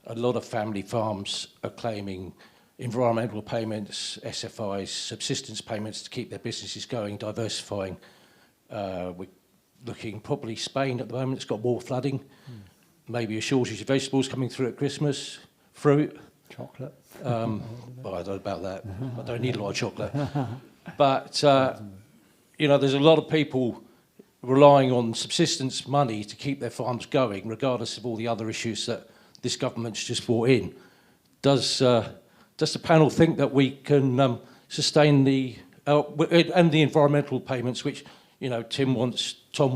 a lot of family farms are claiming environmental payments, SFIs, subsistence payments to keep their businesses going, diversifying. We're looking probably Spain at the moment, it's got more flooding, maybe a shortage of vegetables coming through at Christmas, fruit. Chocolate. Well, I don't know about that. I don't need a lot of chocolate. But, there's a lot of people relying on subsistence money to keep their farms going, regardless of all the other issues that this government's just brought in. Does the panel think that we can sustain the and the environmental payments, which Tom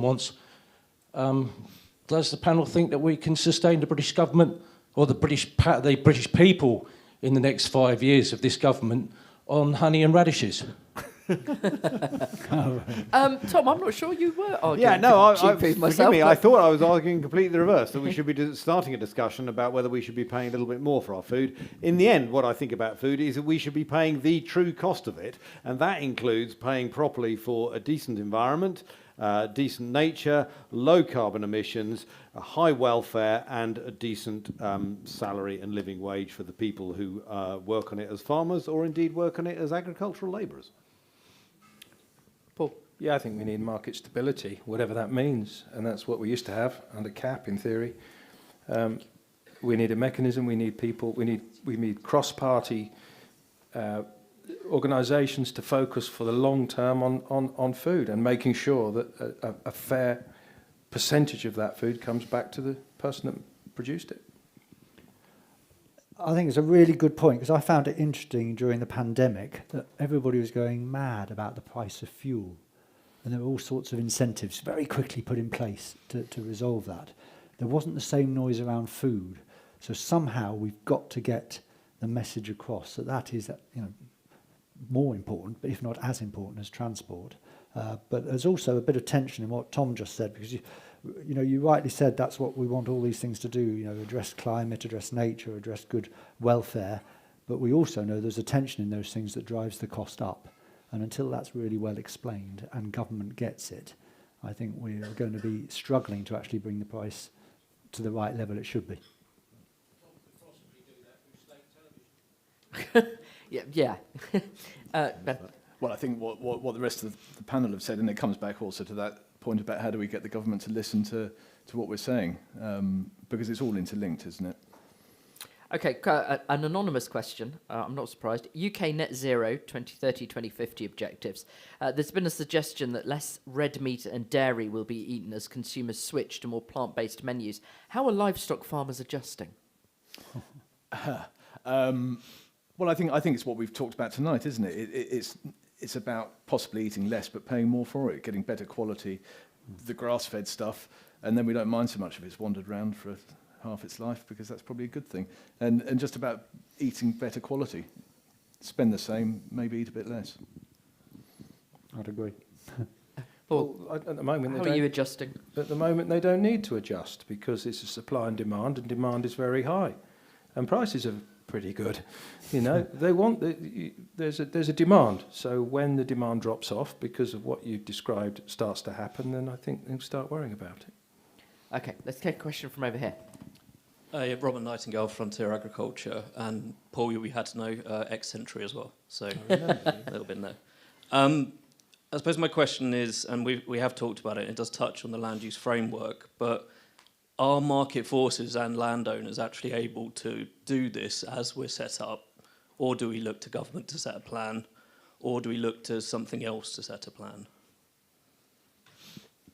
wants? Does the panel think that we can sustain the British government or the British people in the next 5 years of this government on honey and radishes? Tom, I'm not sure you were arguing. Yeah, no, forgive me. I thought I was arguing completely the reverse, that we should be starting a discussion about whether we should be paying a little bit more for our food. In the end, what I think about food is that we should be paying the true cost of it, and that includes paying properly for a decent environment, decent nature, low carbon emissions, a high welfare, and a decent salary and living wage for the people who work on it as farmers or indeed work on it as agricultural labourers. Paul? Yeah, I think we need market stability, whatever that means, and that's what we used to have under CAP in theory. We need a mechanism, we need people, we need cross-party organisations to focus for the long term on food and making sure that a fair percentage of that food comes back to the person that produced it. I think it's a really good point because I found it interesting during the pandemic that everybody was going mad about the price of fuel, and there were all sorts of incentives very quickly put in place to resolve that. There wasn't the same noise around food, so somehow we've got to get the message across that is more important, but if not as important as transport. But there's also a bit of tension in what Tom just said, because you rightly said that's what we want all these things to do, address climate, address nature, address good welfare, but we also know there's a tension in those things that drives the cost up. And until that's really well explained and government gets it, I think we are going to be struggling to actually bring the price to the right level it should be. Yeah. Ben. Well, I think what the rest of the panel have said, and it comes back also to that point about how do we get the government to listen to what we're saying, because it's all interlinked, isn't it? Okay, an anonymous question. I'm not surprised. UK net zero 2030-2050 objectives. There's been a suggestion that less red meat and dairy will be eaten as consumers switch to more plant-based menus. How are livestock farmers adjusting? Well, I think it's what we've talked about tonight, isn't it? It's about possibly eating less, but paying more for it, getting better quality, the grass-fed stuff, and then we don't mind so much if it's wandered around for half its life, because that's probably a good thing. And just about eating better quality. Spend the same, maybe eat a bit less. I'd agree. Well, at the moment, how are you adjusting? At the moment, they don't need to adjust because it's a supply and demand is very high, and prices are pretty good. You know, they want there's a demand. So when the demand drops off because of what you've described starts to happen, then I think they'll start worrying about it. Okay, let's take a question from over here. Robert Nightingale, Frontier Agriculture, and Paul, you had to know ex-Century as well, so a little bit no. I suppose my question is, and we have talked about it does touch on the land use framework, but are market forces and landowners actually able to do this as we're set up, or do we look to government to set a plan, or do we look to something else to set a plan?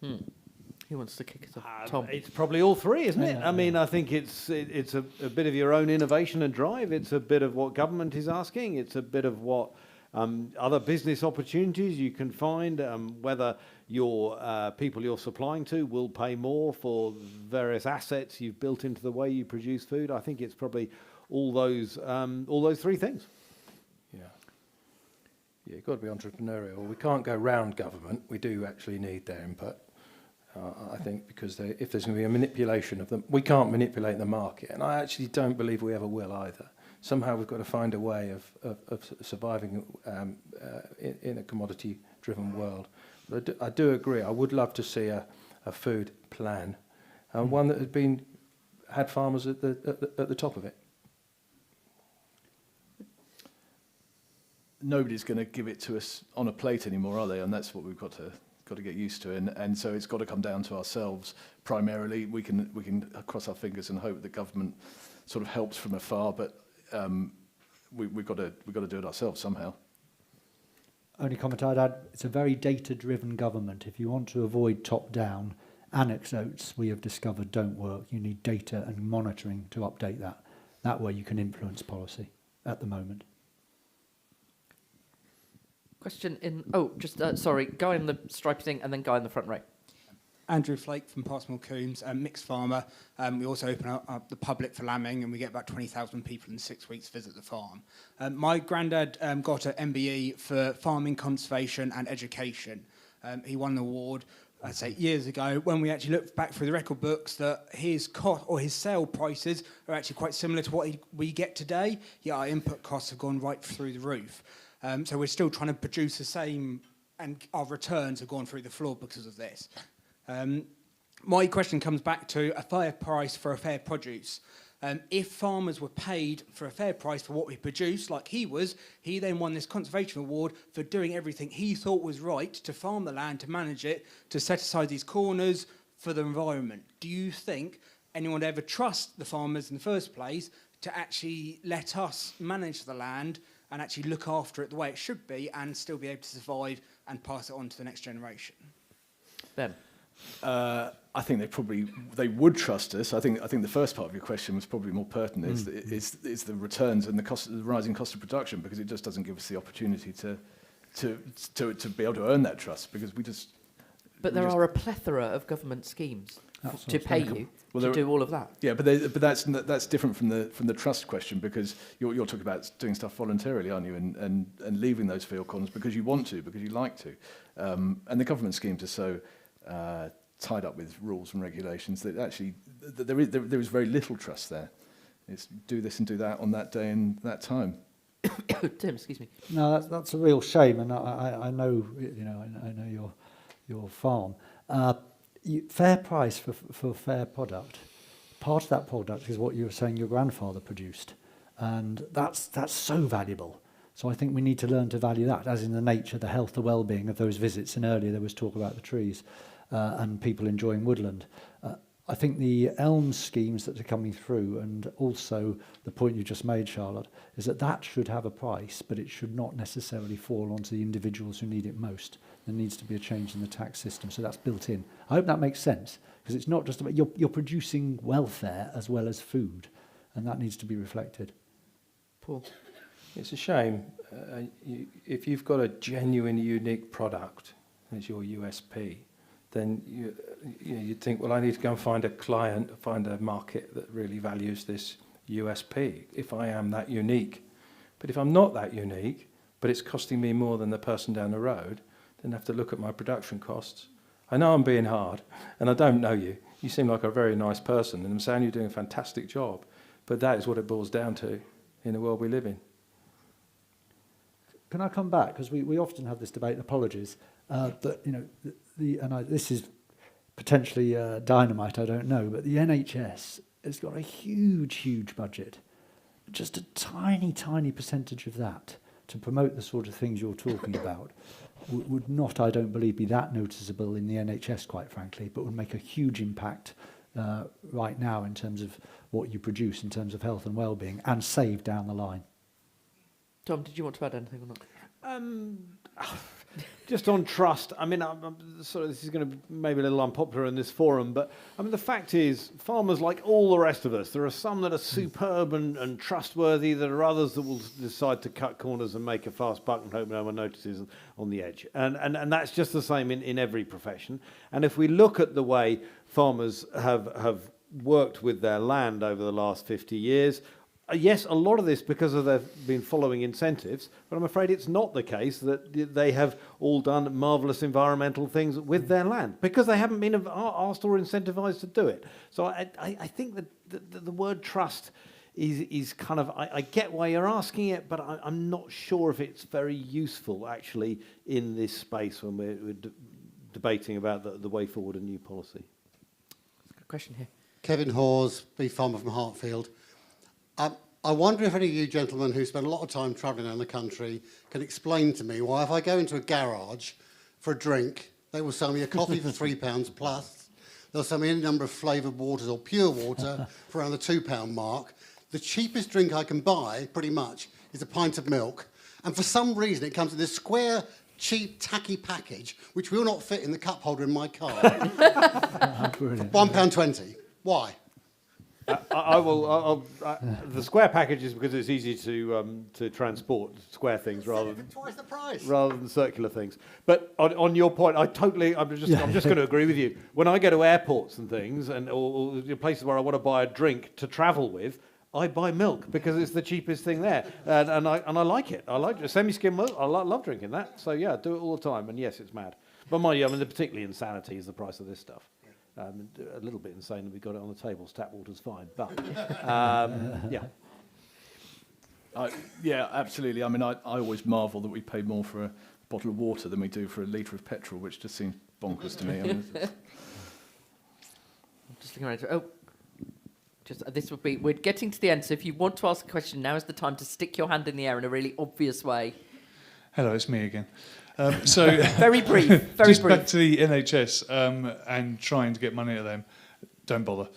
Who wants to kick it off? Tom. It's probably all three, isn't it? I mean, I think it's a bit of your own innovation and drive. It's a bit of what government is asking. It's a bit of what other business opportunities you can find, whether your people you're supplying to will pay more for various assets you've built into the way you produce food. I think it's probably all those three things. Yeah, you've got to be entrepreneurial. We can't go round government. We do actually need their input. I think because if there's going to be a manipulation of them, we can't manipulate the market, and I actually don't believe we ever will either. Somehow we've got to find a way of surviving in a commodity-driven world. But I do agree. I would love to see a food plan, one that had farmers at the top of it. Nobody's going to give it to us on a plate anymore, are they? And that's what we've got to get used to, and so it's got to come down to ourselves primarily. We can cross our fingers and hope the government sort of helps from afar, but we've got to do it ourselves somehow. Only comment I'd add, it's a very data-driven government. If you want to avoid top-down, anecdotes we have discovered don't work. You need data and monitoring to update that. That way you can influence policy at the moment. Question in... Oh, just, sorry, go in the stripy thing and then go in the front row. Andrew Flake from Parsmore Coombs, mixed farmer. We also open up the public for lambing, and we get about 20,000 people in 6 weeks visit the farm. My granddad got an MBE for farming, conservation and education. He won an award, I'd say, years ago, when we actually looked back through the record books that his cost or his sale prices are actually quite similar to what we get today. Yeah, our input costs have gone right through the roof. So we're still trying to produce the same, and our returns have gone through the floor because of this. My question comes back to a fair price for a fair produce. If farmers were paid for a fair price for what we produce, like he then won this conservation award for doing everything he thought was right to farm the land, to manage it, to set aside these corners for the environment. Do you think anyone would ever trust the farmers in the first place to actually let us manage the land and actually look after it the way it should be and still be able to survive and pass it on to the next generation? Ben. I think they would trust us. I think the first part of your question was probably more pertinent. Is the returns and the rising cost of production, because it just doesn't give us the opportunity to be able to earn that trust, because we just. But there are a plethora of government schemes to pay you to do all of that. Yeah, but that's different from the trust question, because you're talking about doing stuff voluntarily, aren't you, and leaving those field corners because you want to, because you like to, and the government schemes are so tied up with rules and regulations that actually there is very little trust there. It's do this and do that on that day and that time. Tim, excuse me. No, that's a real shame, and I know I know your farm. Fair price for fair product. Part of that product is what you were saying your grandfather produced, and that's so valuable. So I think we need to learn to value that, as in the nature, the health, the well-being of those visits. And earlier there was talk about the trees and people enjoying woodland. I think the elm schemes that are coming through, and also the point you just made, Charlotte, is that should have a price, but it should not necessarily fall onto the individuals who need it most. There needs to be a change in the tax system, so that's built in. I hope that makes sense, because it's not just about you're producing welfare as well as food, and that needs to be reflected. Paul? It's a shame. If you've got a genuine, unique product as your USP, then you'd think, well, I need to go and find a client, find a market that really values this USP, if I am that unique. But if I'm not that unique, but it's costing me more than the person down the road, then I have to look at my production costs. I know I'm being hard, and I don't know you. You seem like a very nice person, and I'm saying you're doing a fantastic job, but that is what it boils down to in the world we live in. Can I come back? Because we often have this debate, apologies, that, this is potentially dynamite, I don't know, but the NHS has got a huge, huge budget. Just a tiny, tiny percentage of that to promote the sort of things you're talking about would not, I don't believe, be that noticeable in the NHS, quite frankly, but would make a huge impact right now in terms of what you produce in terms of health and well-being, and save down the line. Tom, did you want to add anything or not? Just on trust, I mean, sorry, this is going to be maybe a little unpopular in this forum, but I mean, the fact is, farmers, like all the rest of us, there are some that are superb and trustworthy, there are others that will decide to cut corners and make a fast buck and hope no one notices on the edge. And that's just the same in every profession. And if we look at the way farmers have worked with their land over the last 50 years, yes, a lot of this because they've been following incentives, but I'm afraid it's not the case that they have all done marvellous environmental things with their land, because they haven't been asked or incentivised to do it. So I think that the word trust is kind of, I get why you're asking it, but I'm not sure if it's very useful actually in this space when we're debating about the way forward and new policy. Good question here. Kevin Hawes, beef farmer from Hartfield. I wonder if any of you gentlemen who spend a lot of time travelling around the country can explain to me why, if I go into a garage for a drink, they will sell me a coffee for £3 plus. They'll sell me any number of flavoured waters or pure water for around the £2 mark. The cheapest drink I can buy, pretty much, is a pint of milk. And for some reason, it comes in this square, cheap, tacky package, which will not fit in the cup holder in my car. £1.20. Why? The square package is because it's easy to transport square things rather than twice the price, rather than circular things. But on your point, I'm just going to agree with you. When I go to airports and things, or places where I want to buy a drink to travel with, I buy milk because it's the cheapest thing there, and I like it. I like it. Semi-skim milk. I love drinking that. So yeah, I do it all the time. And yes, it's mad. But mind you, I mean, the particularly insanity is the price of this stuff. A little bit insane that we got it on the tables. Tap water's fine, but yeah. Yeah, absolutely. I mean, I always marvel that we pay more for a bottle of water than we do for a litre of petrol, which just seems bonkers to me. I mean, just looking around. This would be. We're getting to the end, so if you want to ask a question, now is the time to stick your hand in the air in a really obvious way. Hello, it's me again. So very brief. Just back to the NHS and trying to get money out of them. Don't bother.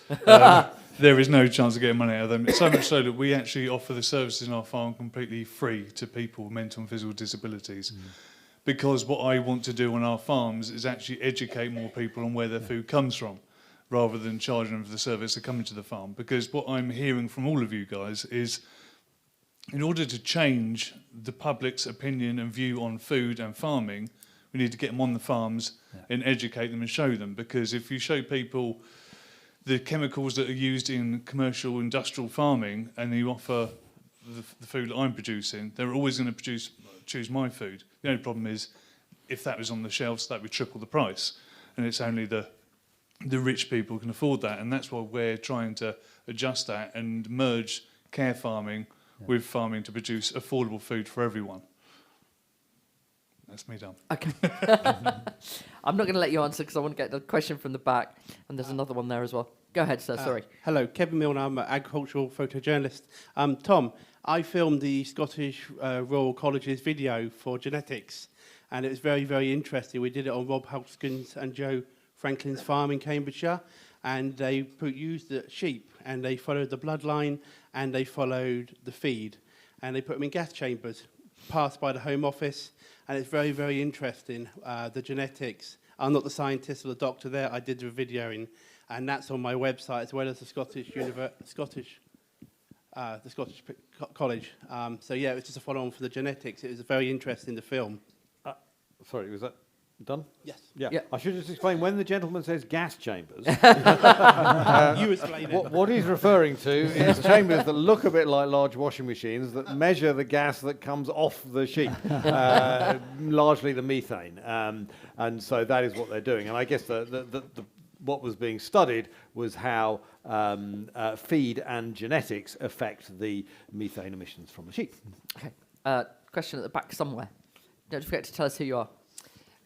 There is no chance of getting money out of them. So much so that we actually offer the services in our farm completely free to people with mental and physical disabilities. Because what I want to do on our farms is actually educate more people on where their food comes from, rather than charging them for the service of coming to the farm. Because what I'm hearing from all of you guys is, in order to change the public's opinion and view on food and farming, we need to get them on the farms and educate them and show them. Because if you show people the chemicals that are used in commercial industrial farming and you offer the food that I'm producing, they're always going to choose my food. The only problem is, if that was on the shelves, that would triple the price. And it's only the rich people who can afford that. And that's why we're trying to adjust that and merge care farming with farming to produce affordable food for everyone. That's me done. Okay. I'm not going to let you answer because I want to get the question from the back, and there's another one there as well. Go ahead, sir. Sorry. Hello, Kevin Milne. I'm an agricultural photojournalist. Tom, I filmed the Scottish Royal College's video for genetics, and it was very, very interesting. We did it on Rob Hoskin's and Joe Franklin's farm in Cambridgeshire, and they used the sheep, and they followed the bloodline, and they followed the feed, and they put them in gas chambers, passed by the Home Office, and it's very, very interesting, the genetics. I'm not the scientist or the doctor there. I did the videoing, and that's on my website as well as the Scottish College. So yeah, it was just a follow-on for the genetics. It was very interesting, the film. Sorry, was that done? Yes. Yeah. Yeah. I should just explain, when the gentleman says gas chambers, You explain it. What he's referring to is chambers that look a bit like large washing machines that measure the gas that comes off the sheep, largely the methane. And so that is what they're doing. And I guess what was being studied was how feed and genetics affect the methane emissions from the sheep. Okay. Question at the back somewhere. Don't forget to tell us who you are.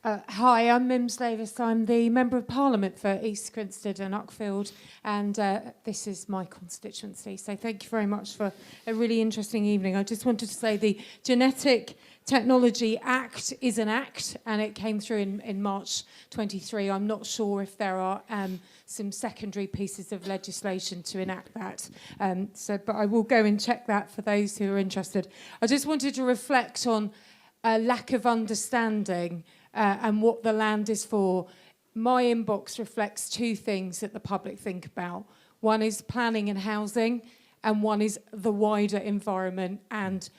Hi, I'm Mims Davis. I'm the Member of Parliament for East Grinstead and Uckfield, and this is my constituency. So thank you very much for a really interesting evening. I just wanted to say the Genetic Technology Act is an act, and it came through in March 23. I'm not sure if there are some secondary pieces of legislation to enact that. But I will go and check that for those who are interested. I just wanted to reflect on a lack of understanding and what the land is for. My inbox reflects two things that the public think about. One is planning and housing, and one is the wider environment and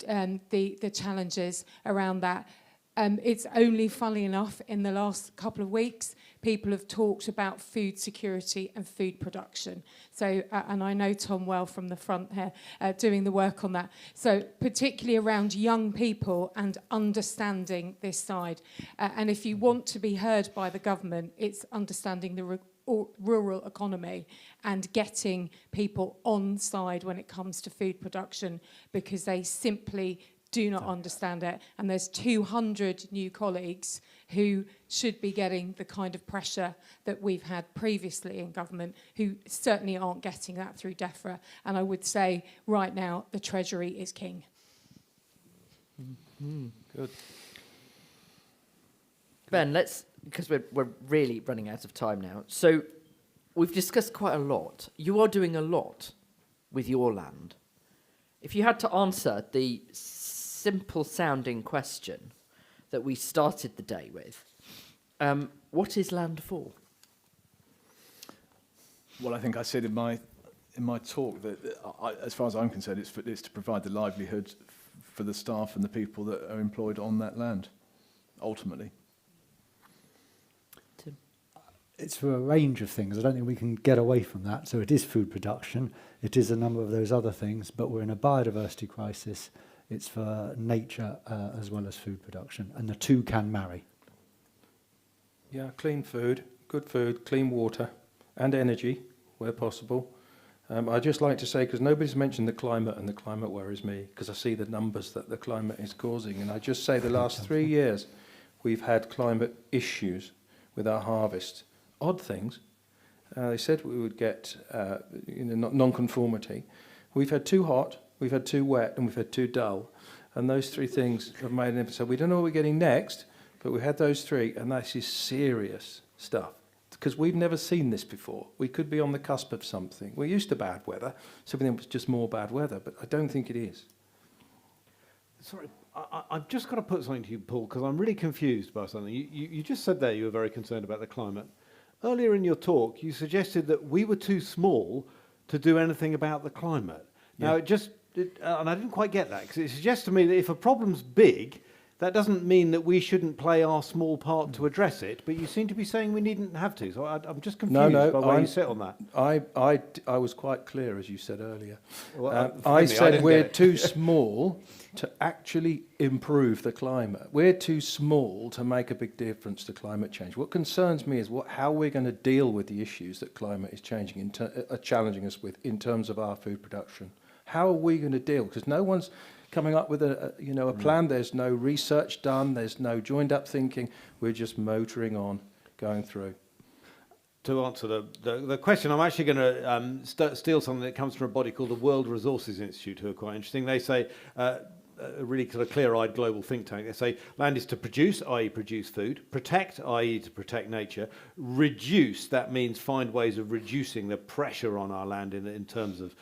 the challenges around that. It's only, funnily enough, in the last couple of weeks, people have talked about food security and food production. So, and I know Tom well from the front here, doing the work on that. So, particularly around young people and understanding this side. And if you want to be heard by the government, it's understanding the rural economy and getting people on side when it comes to food production, because they simply do not understand it. And there's 200 new colleagues who should be getting the kind of pressure that we've had previously in government, who certainly aren't getting that through DEFRA. And I would say right now the Treasury is king. Good. Ben, because we're really running out of time now. So we've discussed quite a lot. You are doing a lot with your land. If you had to answer the simple sounding question that we started the day with, what is land for? Well, I think I said in my talk that as far as I'm concerned, it's to provide the livelihood for the staff and the people that are employed on that land, ultimately. Tim? It's for a range of things. I don't think we can get away from that. So it is food production. It is a number of those other things, but we're in a biodiversity crisis. It's for nature as well as food production, and the two can marry. Yeah, clean food, clean water, and energy where possible. I'd just like to say, because nobody's mentioned the climate, and the climate worries me, because I see the numbers that the climate is causing. And I just say the last 3 years, we've had climate issues with our harvest. Odd things. They said we would get non-conformity. We've had too hot, we've had too wet, and we've had too dull. And those three things have made an episode. We don't know what we're getting next, but we had those three, and that is serious stuff. Because we've never seen this before. We could be on the cusp of something. We're used to bad weather, so we think it's just more bad weather, but I don't think it is. Sorry, I've just got to put something to you, Paul, because I'm really confused by something. You just said there you were very concerned about the climate. Earlier in your talk, you suggested that we were too small to do anything about the climate. Now, and I didn't quite get that, because it suggests to me that if a problem's big, that doesn't mean that we shouldn't play our small part to address it, but you seem to be saying we needn't have to. So I'm just confused by where you sit on that. I was quite clear, as you said earlier. Well, I said we're too small to actually improve the climate. We're too small to make a big difference to climate change. What concerns me is how we're going to deal with the issues that climate is challenging us with in terms of our food production. How are we going to deal? Because no one's coming up with a plan. There's no research done. There's no joined up thinking. We're just motoring on, going through. To answer the question, I'm actually going to steal something that comes from a body called the World Resources Institute, who are quite interesting. They say, a really sort of clear-eyed global think tank, they say land is to produce, i.e. produce food, protect, i.e. to protect nature, reduce, that means find ways of reducing the pressure on our land in terms of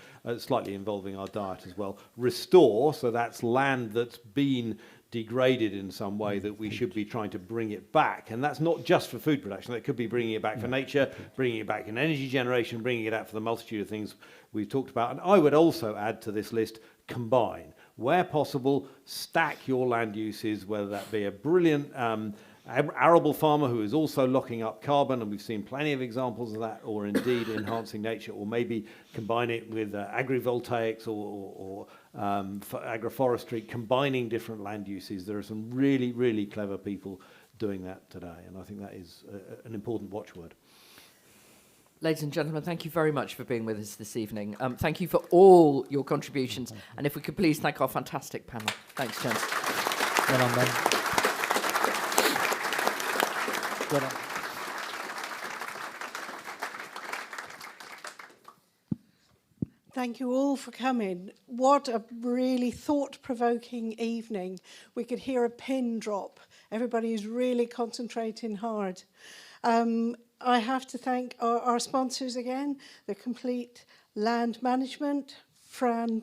slightly involving our diet as well, restore, so that's land that's been degraded in some way that we should be trying to bring it back. And that's not just for food production. That could be bringing it back for nature, bringing it back in energy generation, bringing it out for the multitude of things we've talked about. And I would also add to this list, combine. Where possible, stack your land uses, whether that be a brilliant arable farmer who is also locking up carbon, and we've seen plenty of examples of that, or indeed enhancing nature, or maybe combine it with agrivoltaics or agroforestry, combining different land uses. There are some really, really clever people doing that today, and I think that is an important watchword. Ladies and gentlemen, thank you very much for being with us this evening. Thank you for all your contributions, and if we could please thank our fantastic panel. Thanks, gents. Well done, Ben. Well done. Thank you all for coming. What a really thought-provoking evening. We could hear a pin drop. Everybody is really concentrating hard. I have to thank our sponsors again, the Complete Land Management, Fran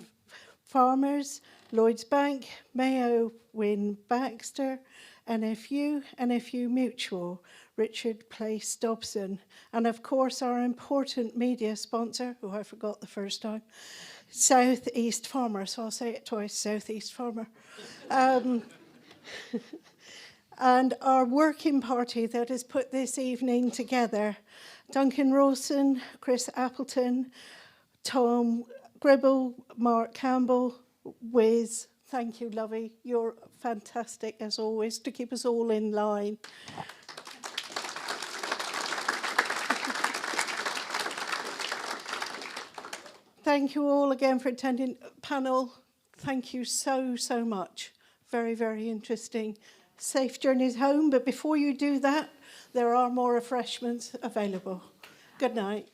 Farmers, Lloyds Bank, Mayo Wynne Baxter, NFU Mutual, Richard Place Dobson, and of course our important media sponsor, who I forgot the first time, South East Farmer, so I'll say it twice, South East Farmer. And our working party that has put this evening together, Duncan Rawson, Chris Appleton, Tom Gribble, Mark Campbell, Wiz. Thank you, Lovey. You're fantastic, as always, to keep us all in line. Thank you all again for attending panel. Thank you so, so much. Very, very interesting. Safe journeys home, but before you do that, there are more refreshments available. Good night.